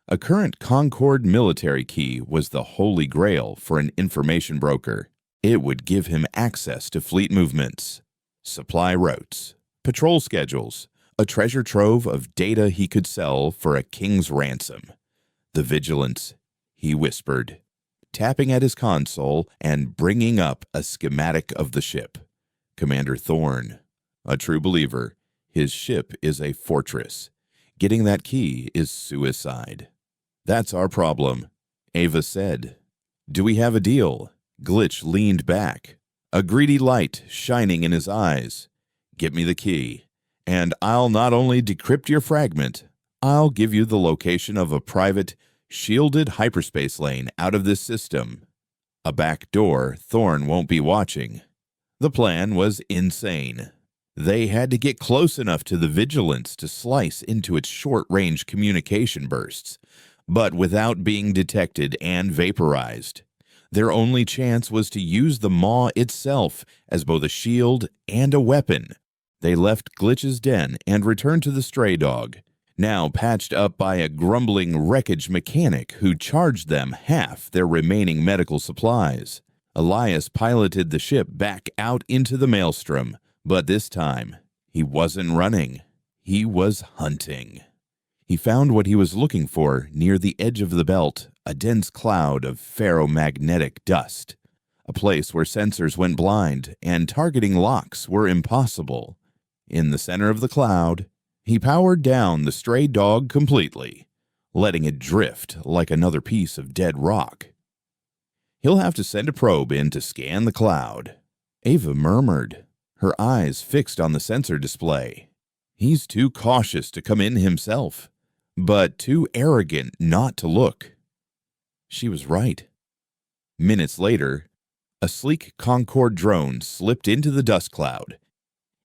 A current Concorde military key was the holy grail for an information broker. It would give him access to fleet movements, supply routes, patrol schedules, a treasure trove of data he could sell for a king's ransom. The vigilance he whispered, tapping at his console and bringing up a schematic of the ship. Commander Thorne, a true believer, his ship is a fortress. Getting that key is suicide. That's our problem, Ava said. Do we have a deal? Glitch leaned back, a greedy light shining in his eyes. Get me the key, and I'll not only decrypt your fragment, I'll give you the location of a private, shielded hyperspace lane out of this system. A back door Thorne won't be watching. The plan was insane. They had to get close enough to the Vigilance to slice into its short-range communication bursts, but without being detected and vaporized. Their only chance was to use the maw itself as both a shield and a weapon. They left Glitch's den and returned to the stray dog, now patched up by a grumbling wreckage mechanic who charged them half their remaining medical supplies. Elias piloted the ship back out into the maelstrom, but this time, he wasn't running. He was hunting. He found what he was looking for near the edge of the belt, a dense cloud of ferromagnetic dust, a place where sensors went blind and targeting locks were impossible. In the center of the cloud, he powered down the stray dog completely, letting it drift like another piece of dead rock. He'll have to send a probe in to scan the cloud, Ava murmured, her eyes fixed on the sensor display. He's too cautious to come in himself, but too arrogant not to look. She was right. Minutes later, a sleek Concorde drone slipped into the dust cloud,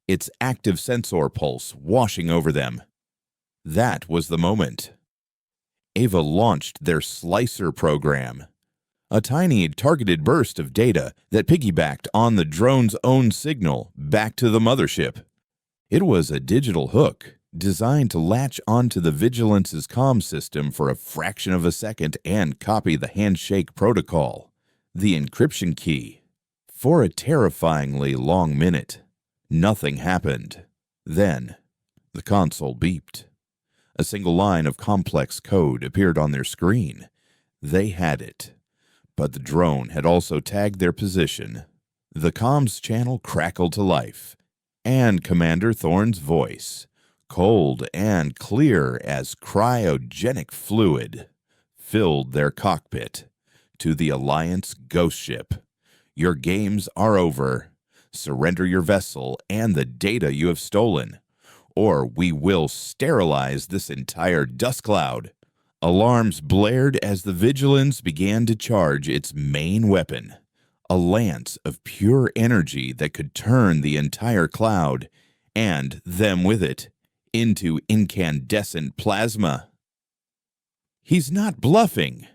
its active sensor pulse washing over them. That was the moment. Ava launched their Slicer program, a tiny targeted burst of data that piggybacked on the drone's own signal back to the mothership. It was a digital hook designed to latch onto the Vigilance's comm system for a fraction of a second and copy the handshake protocol, the encryption key. For a terrifyingly long minute, nothing happened. Then, the console beeped. A single line of complex code appeared on their screen. They had it. But the drone had also tagged their position. The comms channel crackled to life, and Commander Thorne's voice, cold and clear as cryogenic fluid, filled their cockpit. To the Alliance ghost ship, your games are over. Surrender your vessel and the data you have stolen, or we will sterilize this entire dust cloud. Alarms blared as the Vigilance began to charge its main weapon, a lance of pure energy that could turn the entire cloud, and them with it, into incandescent plasma. He's not bluffing,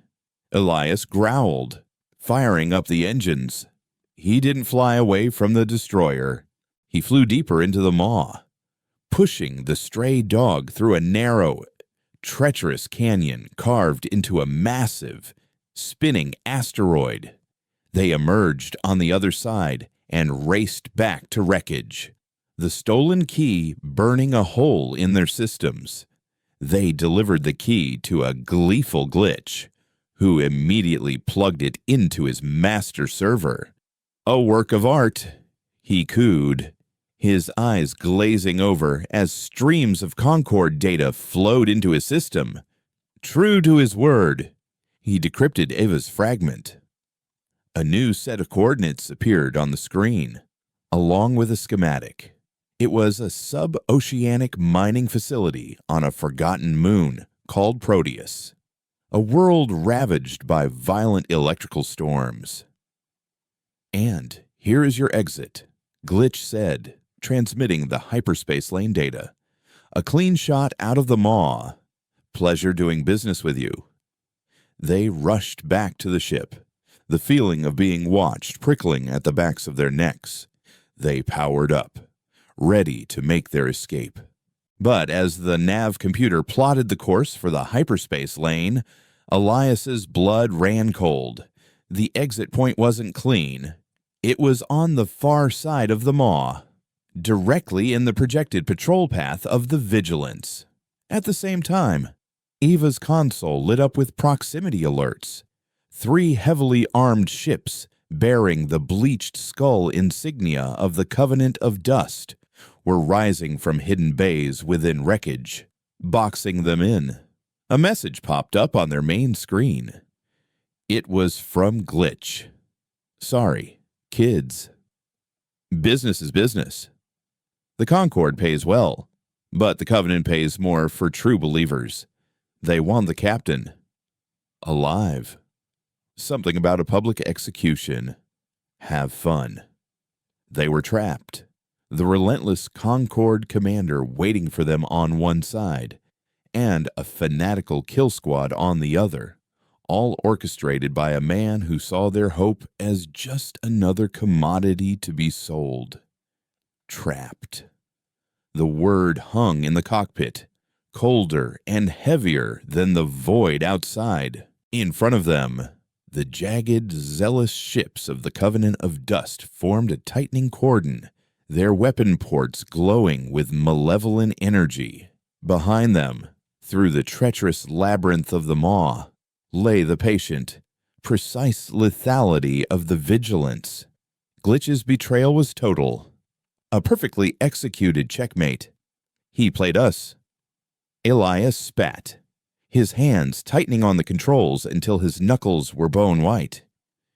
Elias growled, firing up the engines. He didn't fly away from the destroyer. He flew deeper into the maw, pushing the stray dog through a narrow, treacherous canyon carved into a massive, spinning asteroid. They emerged on the other side and raced back to wreckage, the stolen key burning a hole in their systems. They delivered the key to a gleeful Glitch, who immediately plugged it into his master server. A work of art, he cooed, his eyes glazing over as streams of Concorde data flowed into his system. True to his word, he decrypted Ava's fragment. A new set of coordinates appeared on the screen, along with a schematic. It was a sub-oceanic mining facility on a forgotten moon called Proteus, a world ravaged by violent electrical storms. And here is your exit, Glitch said, transmitting the hyperspace lane data. A clean shot out of the maw. Pleasure doing business with you. They rushed back to the ship, the feeling of being watched prickling at the backs of their necks. They powered up, ready to make their escape. But as the nav computer plotted the course for the hyperspace lane, Elias's blood ran cold. The exit point wasn't clean. It was on the far side of the maw, directly in the projected patrol path of the Vigilance. At the same time, Eva's console lit up with proximity alerts. 3 heavily armed ships bearing the bleached skull insignia of the Covenant of Dust were rising from hidden bays within wreckage, boxing them in. A message popped up on their main screen. It was from Glitch. Sorry, kids. Business is business. The Concord pays well, but the Covenant pays more for true believers. They want the captain alive. Something about a public execution. Have fun. They were trapped. The Relentless Concord commander waiting for them on one side, and a fanatical kill squad on the other, all orchestrated by a man who saw their hope as just another commodity to be sold. Trapped. The word hung in the cockpit, colder and heavier than the void outside. In front of them, the jagged, zealous ships of the Covenant of Dust formed a tightening cordon, their weapon ports glowing with malevolent energy. Behind them, through the treacherous labyrinth of the maw, lay the patient, precise lethality of the vigilance. Glitch's betrayal was total. A perfectly executed checkmate. He played us. Elias spat, his hands tightening on the controls until his knuckles were bone white.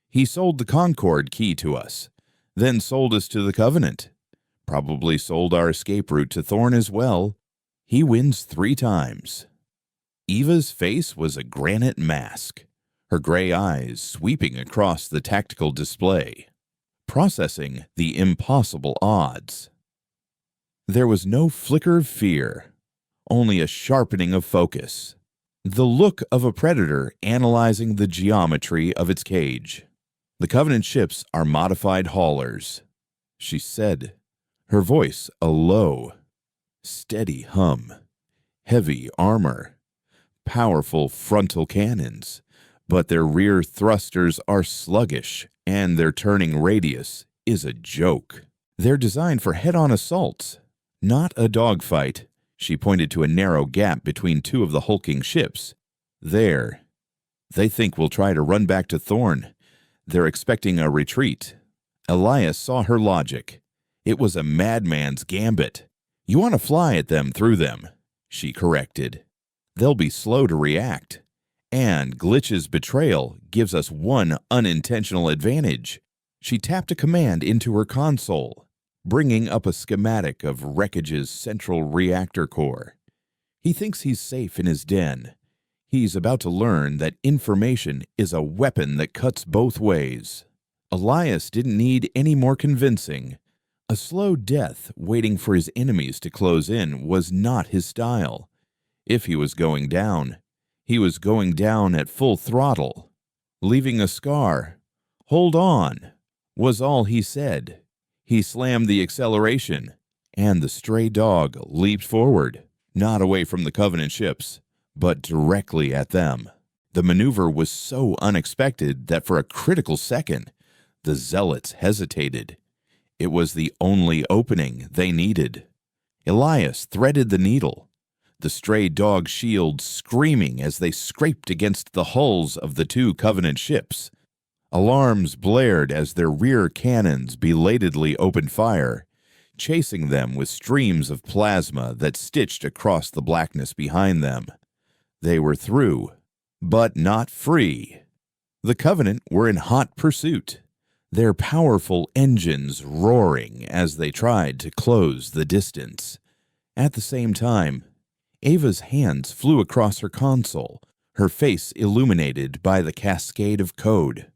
He sold the Concord key to us, then sold us to the Covenant. Probably sold our escape route to Thorn as well. He wins 3 times. Eva's face was a granite mask, her gray eyes sweeping across the tactical display, processing the impossible odds. There was no flicker of fear, only a sharpening of focus, the look of a predator analyzing the geometry of its cage. The Covenant ships are modified haulers, she said, her voice a low, steady hum. Heavy armor, powerful frontal cannons, but their rear thrusters are sluggish, and their turning radius is a joke. They're designed for head-on assaults, not a dogfight. She pointed to a narrow gap between 2 of the hulking ships. There. They think we'll try to run back to Thorn. They're expecting a retreat. Elias saw her logic. It was a madman's gambit. You want to fly at them through them, she corrected. They'll be slow to react. And Glitch's betrayal gives us one unintentional advantage. She tapped a command into her console, bringing up a schematic of Wreckage's central reactor core. He thinks he's safe in his den. He's about to learn that information is a weapon that cuts both ways. Elias didn't need any more convincing. A slow death waiting for his enemies to close in was not his style. If he was going down, he was going down at full throttle. Leaving a scar, "Hold on," was all he said. He slammed the acceleration, and the stray dog leaped forward, not away from the Covenant ships, but directly at them. The maneuver was so unexpected that for a critical second, the zealots hesitated. It was the only opening they needed. Elias threaded the needle, the stray dog shield screaming as they scraped against the hulls of the 2 Covenant ships. Alarms blared as their rear cannons belatedly opened fire, chasing them with streams of plasma that stitched across the blackness behind them. They were through, but not free. The Covenant were in hot pursuit, their powerful engines roaring as they tried to close the distance. At the same time, Ava's hands flew across her console, her face illuminated by the cascade of code.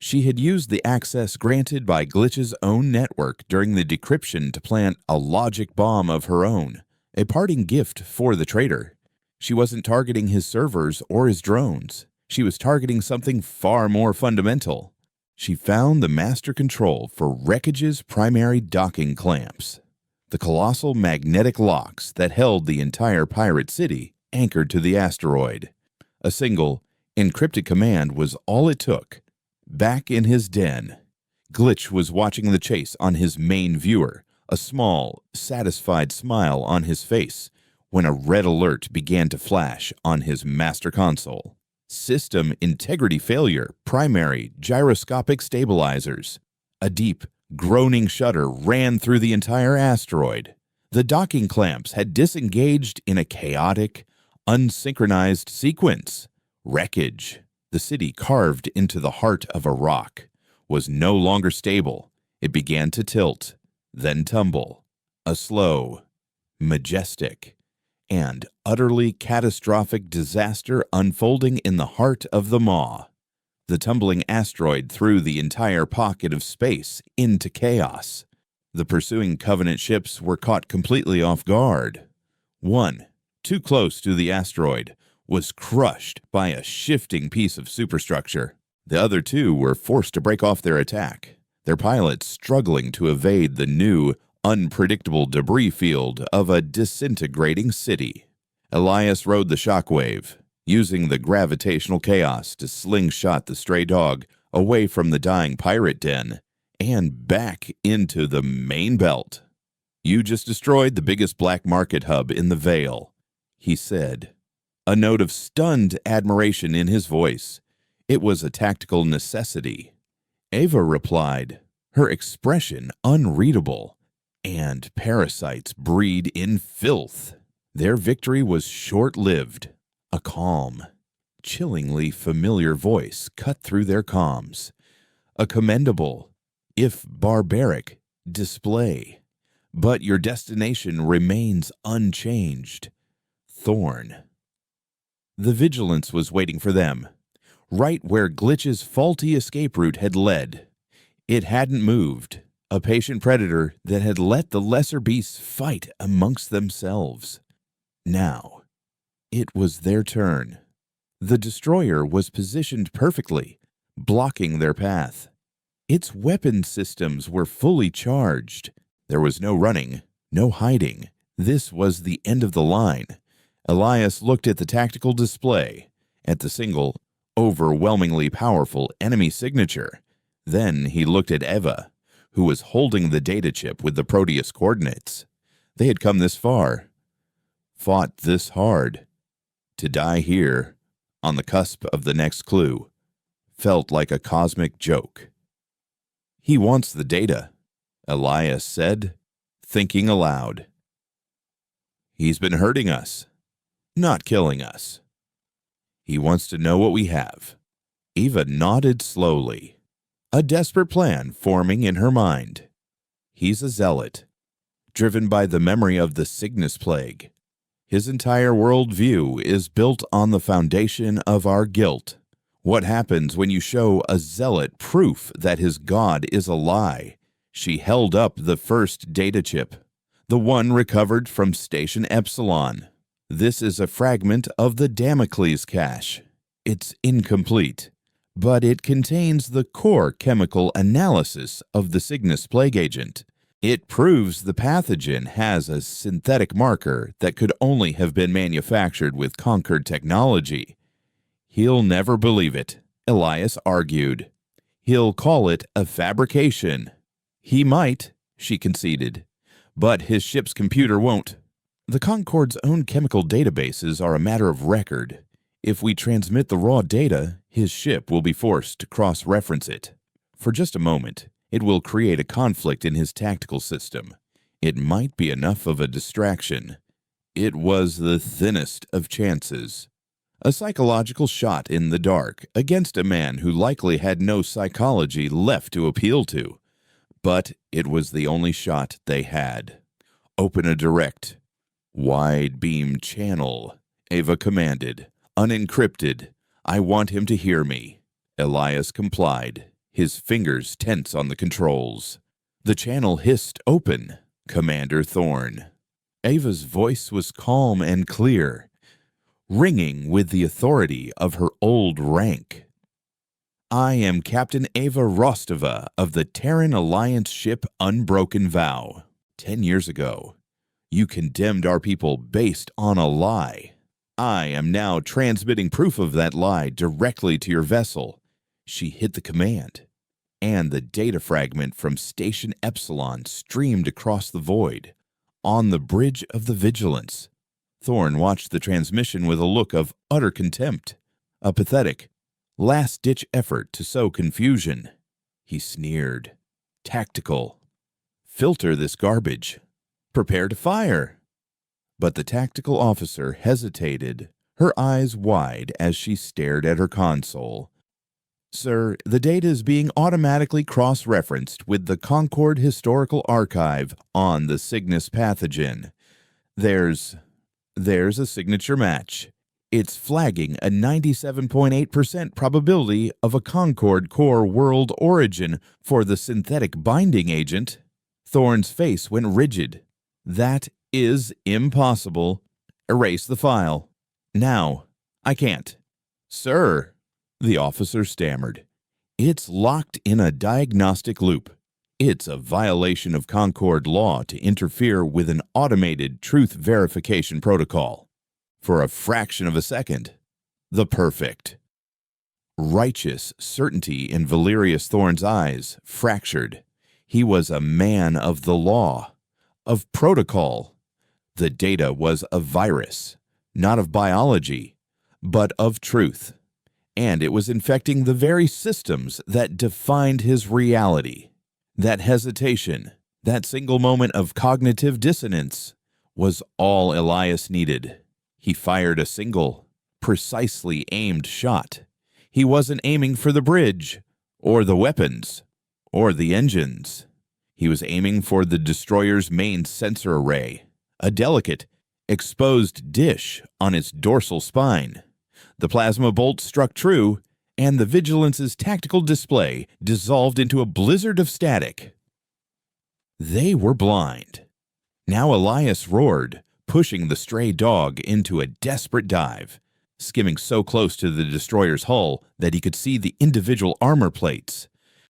She had used the access granted by Glitch's own network during the decryption to plant a logic bomb of her own, a parting gift for the traitor. She wasn't targeting his servers or his drones. She was targeting something far more fundamental. She found the master control for Wreckage's primary docking clamps, the colossal magnetic locks that held the entire pirate city anchored to the asteroid. A single, encrypted command was all it took. Back in his den, Glitch was watching the chase on his main viewer, a small, satisfied smile on his face, when a red alert began to flash on his master console. System integrity failure, primary gyroscopic stabilizers. A deep, groaning shudder ran through the entire asteroid. The docking clamps had disengaged in a chaotic, unsynchronized sequence. Wreckage, the city carved into the heart of a rock, was no longer stable. It began to tilt, then tumble. A slow, majestic, and utterly catastrophic disaster unfolding in the heart of the maw. The tumbling asteroid threw the entire pocket of space into chaos. The pursuing Covenant ships were caught completely off guard. One, too close to the asteroid, was crushed by a shifting piece of superstructure. The other two were forced to break off their attack, their pilots struggling to evade the new, unpredictable debris field of a disintegrating city. Elias rode the shockwave, using the gravitational chaos to slingshot the stray dog away from the dying pirate den and back into the main belt. "You just destroyed the biggest black market hub in the Vale," he said, a note of stunned admiration in his voice. It was a tactical necessity. Ava replied, her expression unreadable. "And parasites breed in filth." Their victory was short-lived. A calm, chillingly familiar voice cut through their comms. A commendable, if barbaric, display. But your destination remains unchanged. Thorn. The Vigilance was waiting for them, right where Glitch's faulty escape route had led. It hadn't moved. A patient predator that had let the lesser beasts fight amongst themselves. Now, it was their turn. The destroyer was positioned perfectly, blocking their path. Its weapon systems were fully charged. There was no running, no hiding. This was the end of the line. Elias looked at the tactical display, at the single, overwhelmingly powerful enemy signature. Then he looked at Eva, who was holding the data chip with the Proteus coordinates. They had come this far, fought this hard. To die here, on the cusp of the next clue, felt like a cosmic joke. "He wants the data," Elias said, thinking aloud. "He's been hurting us, not killing us. He wants to know what we have." Eva nodded slowly, a desperate plan forming in her mind. He's a zealot, driven by the memory of the Cygnus Plague. His entire worldview is built on the foundation of our guilt. What happens when you show a zealot proof that his god is a lie? She held up the first data chip, the one recovered from Station Epsilon. This is a fragment of the Damocles cache. It's incomplete, but it contains the core chemical analysis of the Cygnus plague agent. It proves the pathogen has a synthetic marker that could only have been manufactured with Concord technology. He'll never believe it, Elias argued. He'll call it a fabrication. He might, she conceded, but his ship's computer won't. The Concord's own chemical databases are a matter of record. If we transmit the raw data, his ship will be forced to cross-reference it. For just a moment, it will create a conflict in his tactical system. It might be enough of a distraction. It was the thinnest of chances. A psychological shot in the dark against a man who likely had no psychology left to appeal to. But it was the only shot they had. "Open a direct, wide-beam channel," Ava commanded. "Unencrypted. I want him to hear me." Elias complied, his fingers tense on the controls. The channel hissed open. "Commander Thorn." Ava's voice was calm and clear, ringing with the authority of her old rank. "I am Captain Ava Rostova of the Terran Alliance ship Unbroken Vow. 10 years ago, you condemned our people based on a lie. I am now transmitting proof of that lie directly to your vessel." She hit the command, and the data fragment from Station Epsilon streamed across the void, on the bridge of the Vigilance. Thorn watched the transmission with a look of utter contempt. A pathetic, last-ditch effort to sow confusion. He sneered. Tactical. Filter this garbage. Prepare to fire. But the tactical officer hesitated, her eyes wide as she stared at her console. Sir, the data is being automatically cross-referenced with the Concord Historical Archive on the Cygnus pathogen. There's a signature match. It's flagging a 97.8% probability of a Concord core world origin for the synthetic binding agent. Thorne's face went rigid. That is impossible. Erase the file. Now. I can't. Sir, the officer stammered. It's locked in a diagnostic loop. It's a violation of Concord law to interfere with an automated truth verification protocol. For a fraction of a second. The perfect. Righteous certainty in Valerius Thorne's eyes fractured. He was a man of the law, of protocol. The data was a virus, not of biology, but of truth. And it was infecting the very systems that defined his reality. That hesitation, that single moment of cognitive dissonance, was all Elias needed. He fired a single, precisely aimed shot. He wasn't aiming for the bridge, or the weapons, or the engines. He was aiming for the destroyer's main sensor array, a delicate, exposed dish on its dorsal spine. The plasma bolt struck true, and the Vigilance's tactical display dissolved into a blizzard of static. They were blind. Now Elias roared, pushing the stray dog into a desperate dive, skimming so close to the destroyer's hull that he could see the individual armor plates.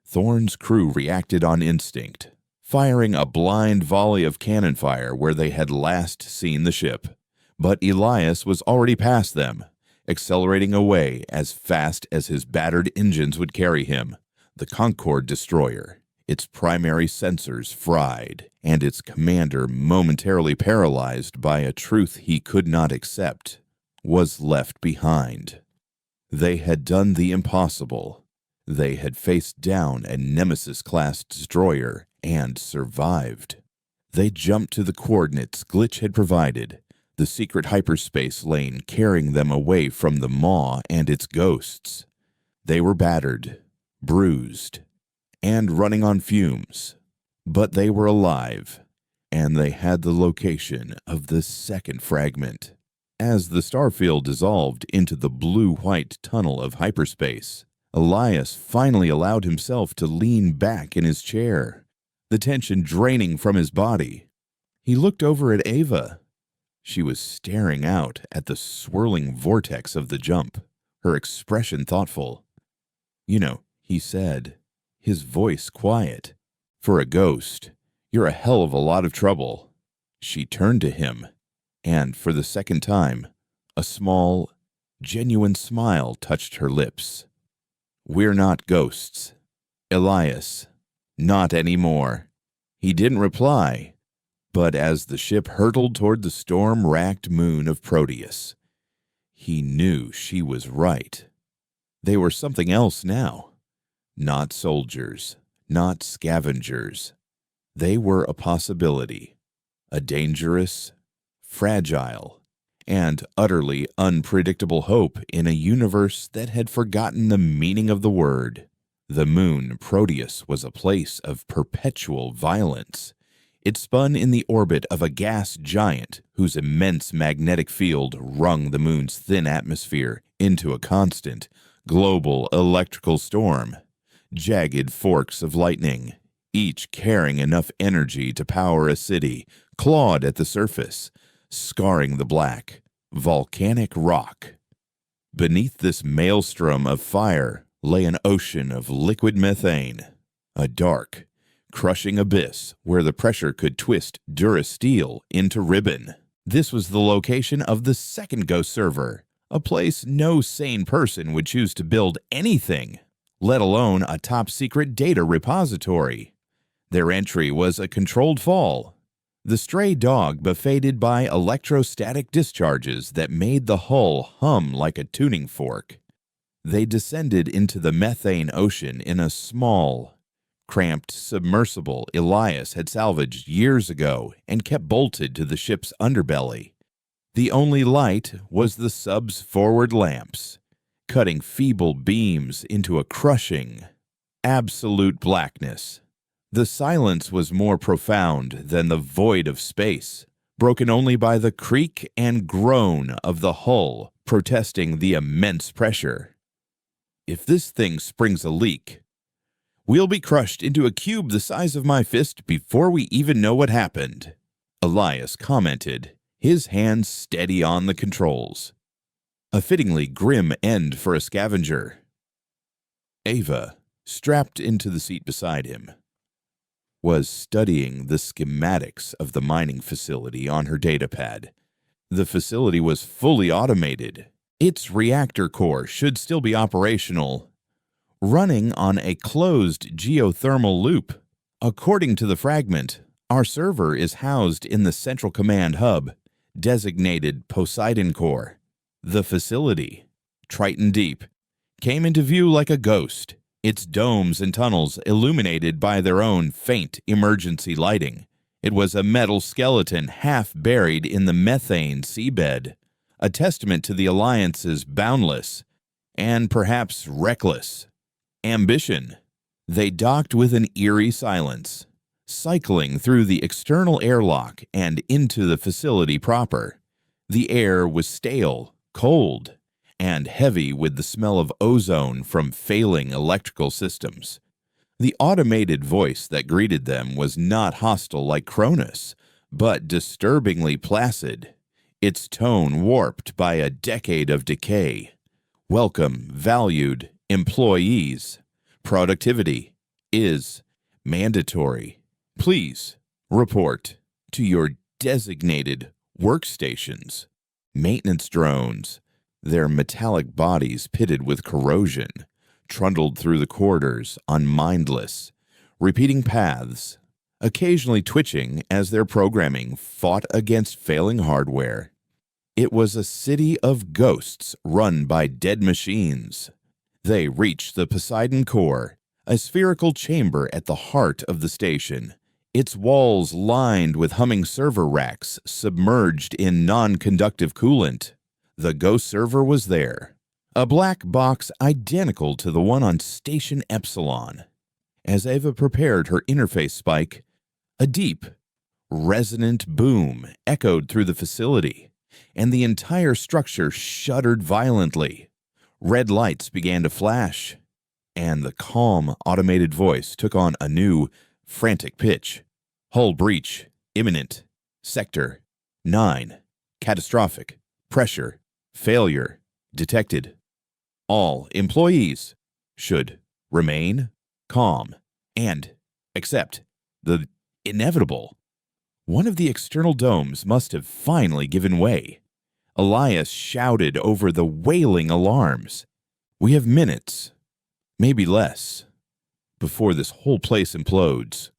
Thorne's crew reacted on instinct, firing a blind volley of cannon fire where they had last seen the ship. But Elias was already past them, accelerating away as fast as his battered engines would carry him. The Concord destroyer, its primary sensors fried, and its commander momentarily paralyzed by a truth he could not accept, was left behind. They had done the impossible. They had faced down a Nemesis-class destroyer and survived. They jumped to the coordinates Glitch had provided, the secret hyperspace lane carrying them away from the Maw and its ghosts. They were battered, bruised, and running on fumes, but they were alive, and they had the location of the second fragment. As the starfield dissolved into the blue-white tunnel of hyperspace, Elias finally allowed himself to lean back in his chair, the tension draining from his body. He looked over at Ava. She was staring out at the swirling vortex of the jump, her expression thoughtful. "You know," he said, his voice quiet. "For a ghost, you're a hell of a lot of trouble." She turned to him, and for the second time, a small, genuine smile touched her lips. "We're not ghosts. Elias, not anymore." He didn't reply, but as the ship hurtled toward the storm-racked moon of Proteus, he knew she was right. They were something else now. Not soldiers, not scavengers. They were a possibility, a dangerous, fragile, and utterly unpredictable hope in a universe that had forgotten the meaning of the word. The moon, Proteus, was a place of perpetual violence. It spun in the orbit of a gas giant whose immense magnetic field wrung the moon's thin atmosphere into a constant, global electrical storm. Jagged forks of lightning, each carrying enough energy to power a city, clawed at the surface, scarring the black, volcanic rock. Beneath this maelstrom of fire lay an ocean of liquid methane, a dark, crushing abyss where the pressure could twist durasteel into ribbon. This was the location of the second ghost server, a place no sane person would choose to build anything, let alone a top-secret data repository. Their entry was a controlled fall, the stray dog buffeted by electrostatic discharges that made the hull hum like a tuning fork. They descended into the methane ocean in a small, cramped submersible Elias had salvaged years ago and kept bolted to the ship's underbelly. The only light was the sub's forward lamps, cutting feeble beams into a crushing, absolute blackness. The silence was more profound than the void of space, broken only by the creak and groan of the hull protesting the immense pressure. If this thing springs a leak, we'll be crushed into a cube the size of my fist before we even know what happened, Elias commented, his hands steady on the controls. A fittingly grim end for a scavenger. Ava, strapped into the seat beside him, was studying the schematics of the mining facility on her datapad. The facility was fully automated. Its reactor core should still be operational, running on a closed geothermal loop. According to the fragment, our server is housed in the Central Command Hub, designated Poseidon Core. The facility, Triton Deep, came into view like a ghost, its domes and tunnels illuminated by their own faint emergency lighting. It was a metal skeleton half buried in the methane seabed, a testament to the Alliance's boundless, and perhaps reckless, ambition. They docked with an eerie silence, cycling through the external airlock and into the facility proper. The air was stale, cold, and heavy with the smell of ozone from failing electrical systems. The automated voice that greeted them was not hostile like Cronus, but disturbingly placid, its tone warped by a decade of decay. Welcome, valued employees. Productivity is mandatory. Please report to your designated workstations. Maintenance drones, their metallic bodies pitted with corrosion, trundled through the corridors on mindless, repeating paths, occasionally twitching as their programming fought against failing hardware. It was a city of ghosts run by dead machines. They reached the Poseidon Core, a spherical chamber at the heart of the station, its walls lined with humming server racks submerged in non-conductive coolant. The ghost server was there, a black box identical to the one on Station Epsilon. As Ava prepared her interface spike, a deep, resonant boom echoed through the facility, and the entire structure shuddered violently. Red lights began to flash, and the calm, automated voice took on a new, frantic pitch. Hull breach, imminent. Sector 9, catastrophic. Pressure, failure, detected. All employees should remain calm and accept the inevitable. One of the external domes must have finally given way. Elias shouted over the wailing alarms. We have minutes, maybe less, before this whole place implodes.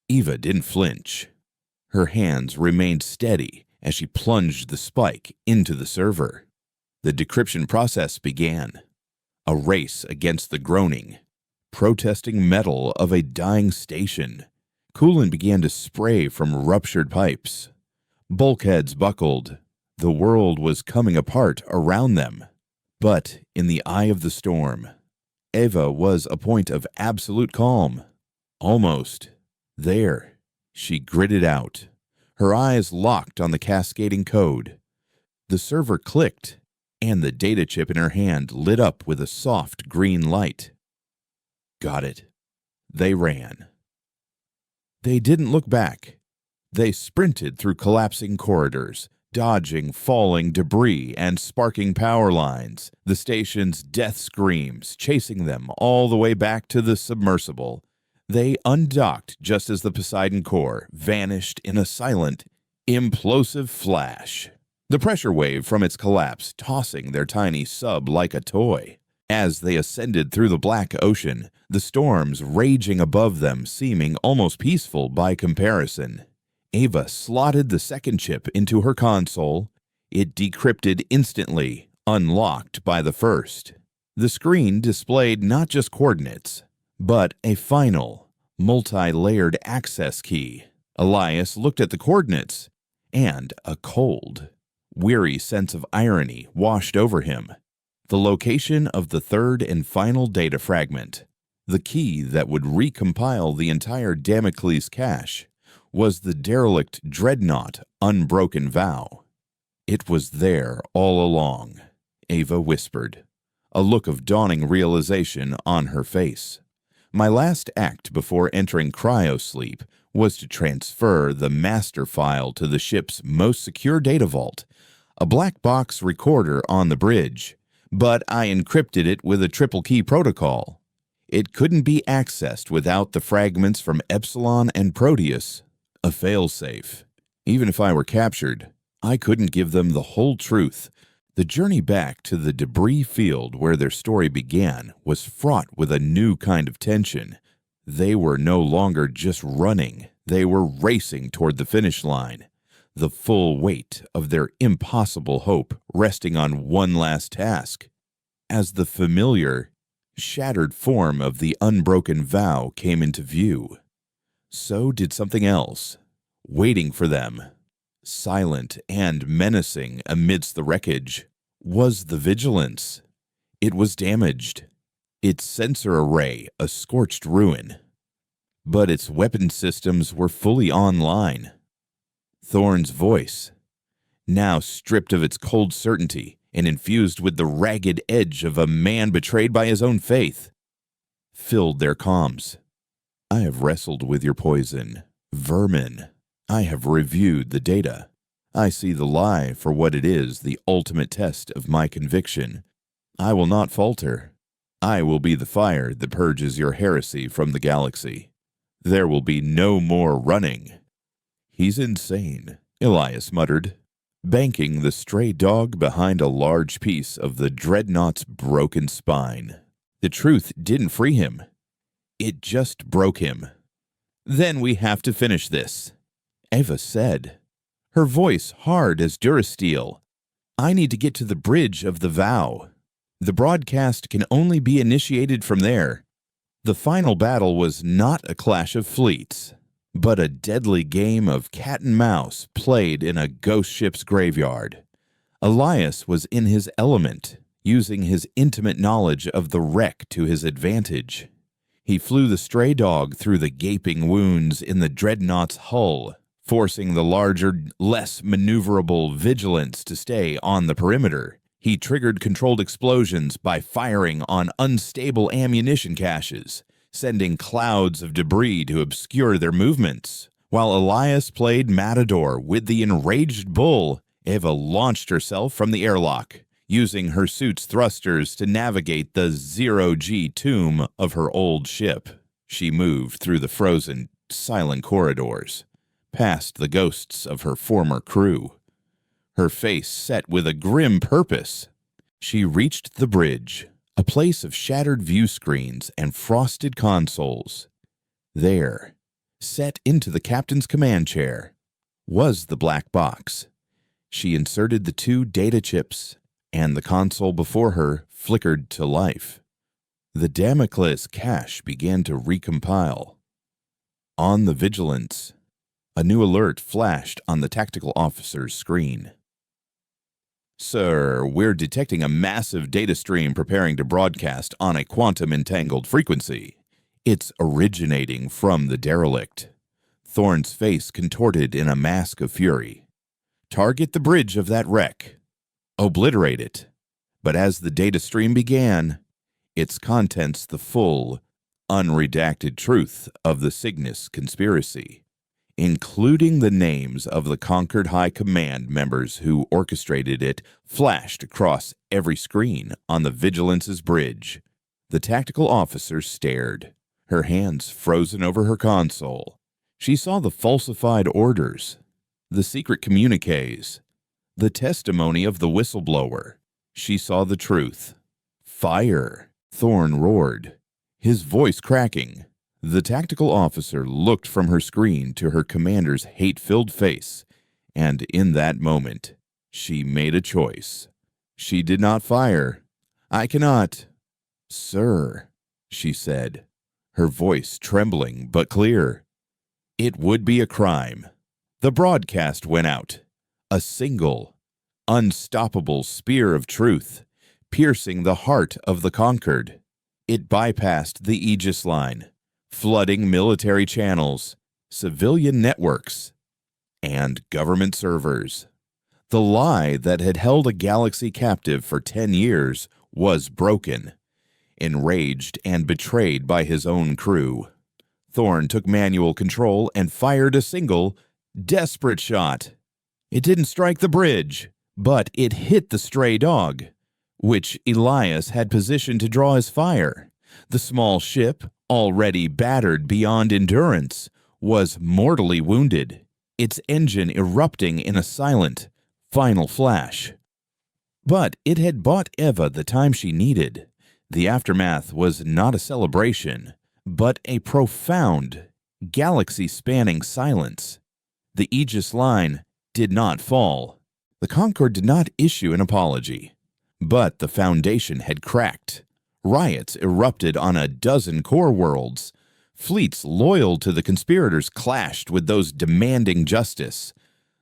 Eva didn't flinch. Her hands remained steady as she plunged the spike into the server. The decryption process began, a race against the groaning, protesting metal of a dying station. Coolant began to spray from ruptured pipes. Bulkheads buckled. The world was coming apart around them. But in the eye of the storm, Eva was a point of absolute calm. Almost. There, she gritted out, her eyes locked on the cascading code. The server clicked, and the data chip in her hand lit up with a soft green light. Got it. They ran. They didn't look back. They sprinted through collapsing corridors, dodging falling debris and sparking power lines, the station's death screams chasing them all the way back to the submersible. They undocked just as the Poseidon Core vanished in a silent, implosive flash. The pressure wave from its collapse tossing their tiny sub like a toy. As they ascended through the black ocean, the storms raging above them seeming almost peaceful by comparison. Ava slotted the second chip into her console. It decrypted instantly, unlocked by the first. The screen displayed not just coordinates, but a final, multi-layered access key. Elias looked at the coordinates, and a cold, weary sense of irony washed over him. The location of the third and final data fragment, the key that would recompile the entire Damocles cache, was the derelict dreadnought Unbroken Vow. It was there all along, Ava whispered, a look of dawning realization on her face. My last act before entering cryosleep was to transfer the master file to the ship's most secure data vault, a black box recorder on the bridge, but I encrypted it with a triple key protocol. It couldn't be accessed without the fragments from Epsilon and Proteus, a failsafe. Even if I were captured, I couldn't give them the whole truth. The journey back to the debris field where their story began was fraught with a new kind of tension. They were no longer just running, they were racing toward the finish line, the full weight of their impossible hope resting on one last task. As the familiar, shattered form of the Unbroken Vow came into view, so did something else, waiting for them. Silent and menacing amidst the wreckage was the Vigilance. It was damaged, its sensor array a scorched ruin, but its weapon systems were fully online. Thorn's voice, now stripped of its cold certainty and infused with the ragged edge of a man betrayed by his own faith, filled their comms. I have wrestled with your poison, vermin. I have reviewed the data. I see the lie for what it is, the ultimate test of my conviction. I will not falter. I will be the fire that purges your heresy from the galaxy. There will be no more running. He's insane, Elias muttered, banking the stray dog behind a large piece of the dreadnought's broken spine. The truth didn't free him. It just broke him. Then we have to finish this, Ava said, her voice hard as Durasteel. I need to get to the bridge of the vow. The broadcast can only be initiated from there. The final battle was not a clash of fleets, but a deadly game of cat and mouse played in a ghost ship's graveyard. Elias was in his element, using his intimate knowledge of the wreck to his advantage. He flew the stray dog through the gaping wounds in the dreadnought's hull, forcing the larger, less maneuverable Vigilance to stay on the perimeter. He triggered controlled explosions by firing on unstable ammunition caches, sending clouds of debris to obscure their movements. While Elias played Matador with the enraged bull, Eva launched herself from the airlock, using her suit's thrusters to navigate the zero-G tomb of her old ship. She moved through the frozen, silent corridors, past the ghosts of her former crew, her face set with a grim purpose. She reached the bridge, a place of shattered view screens and frosted consoles. There, set into the captain's command chair, was the black box. She inserted the 2 data chips, and the console before her flickered to life. The Damocles cache began to recompile. On the Vigilance, a new alert flashed on the tactical officer's screen. Sir, we're detecting a massive data stream preparing to broadcast on a quantum-entangled frequency. It's originating from the derelict. Thorn's face contorted in a mask of fury. Target the bridge of that wreck. Obliterate it. But as the data stream began, its contents the full, unredacted truth of the Cygnus conspiracy, including the names of the conquered High Command members who orchestrated it, flashed across every screen on the Vigilance's bridge. The tactical officer stared, her hands frozen over her console. She saw the falsified orders, the secret communiques, the testimony of the whistleblower. She saw the truth. Fire! Thorn roared, his voice cracking. The tactical officer looked from her screen to her commander's hate-filled face, and in that moment, she made a choice. She did not fire. I cannot. "Sir," she said, her voice trembling but clear. It would be a crime. The broadcast went out. A single, unstoppable spear of truth, piercing the heart of the conquered. It bypassed the Aegis line, flooding military channels, civilian networks, and government servers. The lie that had held a galaxy captive for 10 years was broken. Enraged and betrayed by his own crew, Thorn took manual control and fired a single, desperate shot. It didn't strike the bridge, but it hit the stray dog, which Elias had positioned to draw his fire. The small ship, already battered beyond endurance, was mortally wounded, its engine erupting in a silent, final flash. But it had bought Eva the time she needed. The aftermath was not a celebration, but a profound, galaxy-spanning silence. The Aegis line did not fall. The Concord did not issue an apology. But the Foundation had cracked. Riots erupted on a dozen core worlds. Fleets loyal to the conspirators clashed with those demanding justice.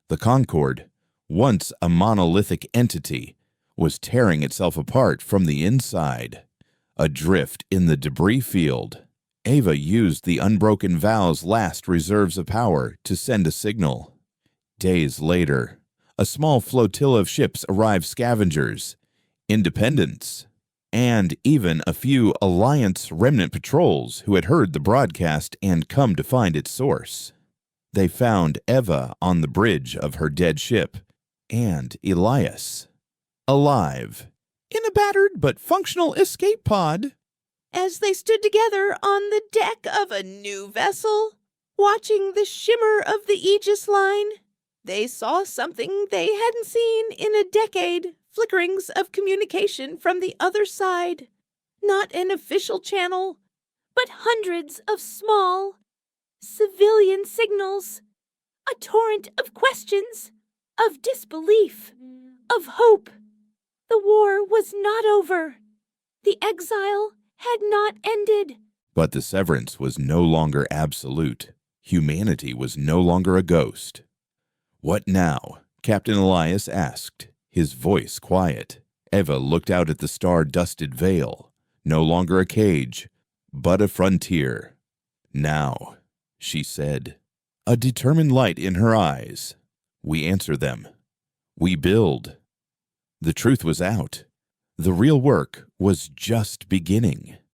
The Concord, once a monolithic entity, was tearing itself apart from the inside. Adrift in the debris field, Ava used the Unbroken Vow's last reserves of power to send a signal. Days later, a small flotilla of ships arrived, scavengers, independents, and even a few Alliance remnant patrols who had heard the broadcast and come to find its source. They found Eva on the bridge of her dead ship, and Elias, alive, in a battered but functional escape pod. As they stood together on the deck of a new vessel, watching the shimmer of the Aegis line, they saw something they hadn't seen in a decade, flickerings of communication from the other side. Not an official channel, but hundreds of small, civilian signals. A torrent of questions, of disbelief, of hope. The war was not over. The exile had not ended. But the severance was no longer absolute. Humanity was no longer a ghost. "What now?" Captain Elias asked, his voice quiet. Eva looked out at the star-dusted veil, no longer a cage, but a frontier. "Now," she said, a determined light in her eyes. "We answer them. We build." The truth was out. The real work was just beginning.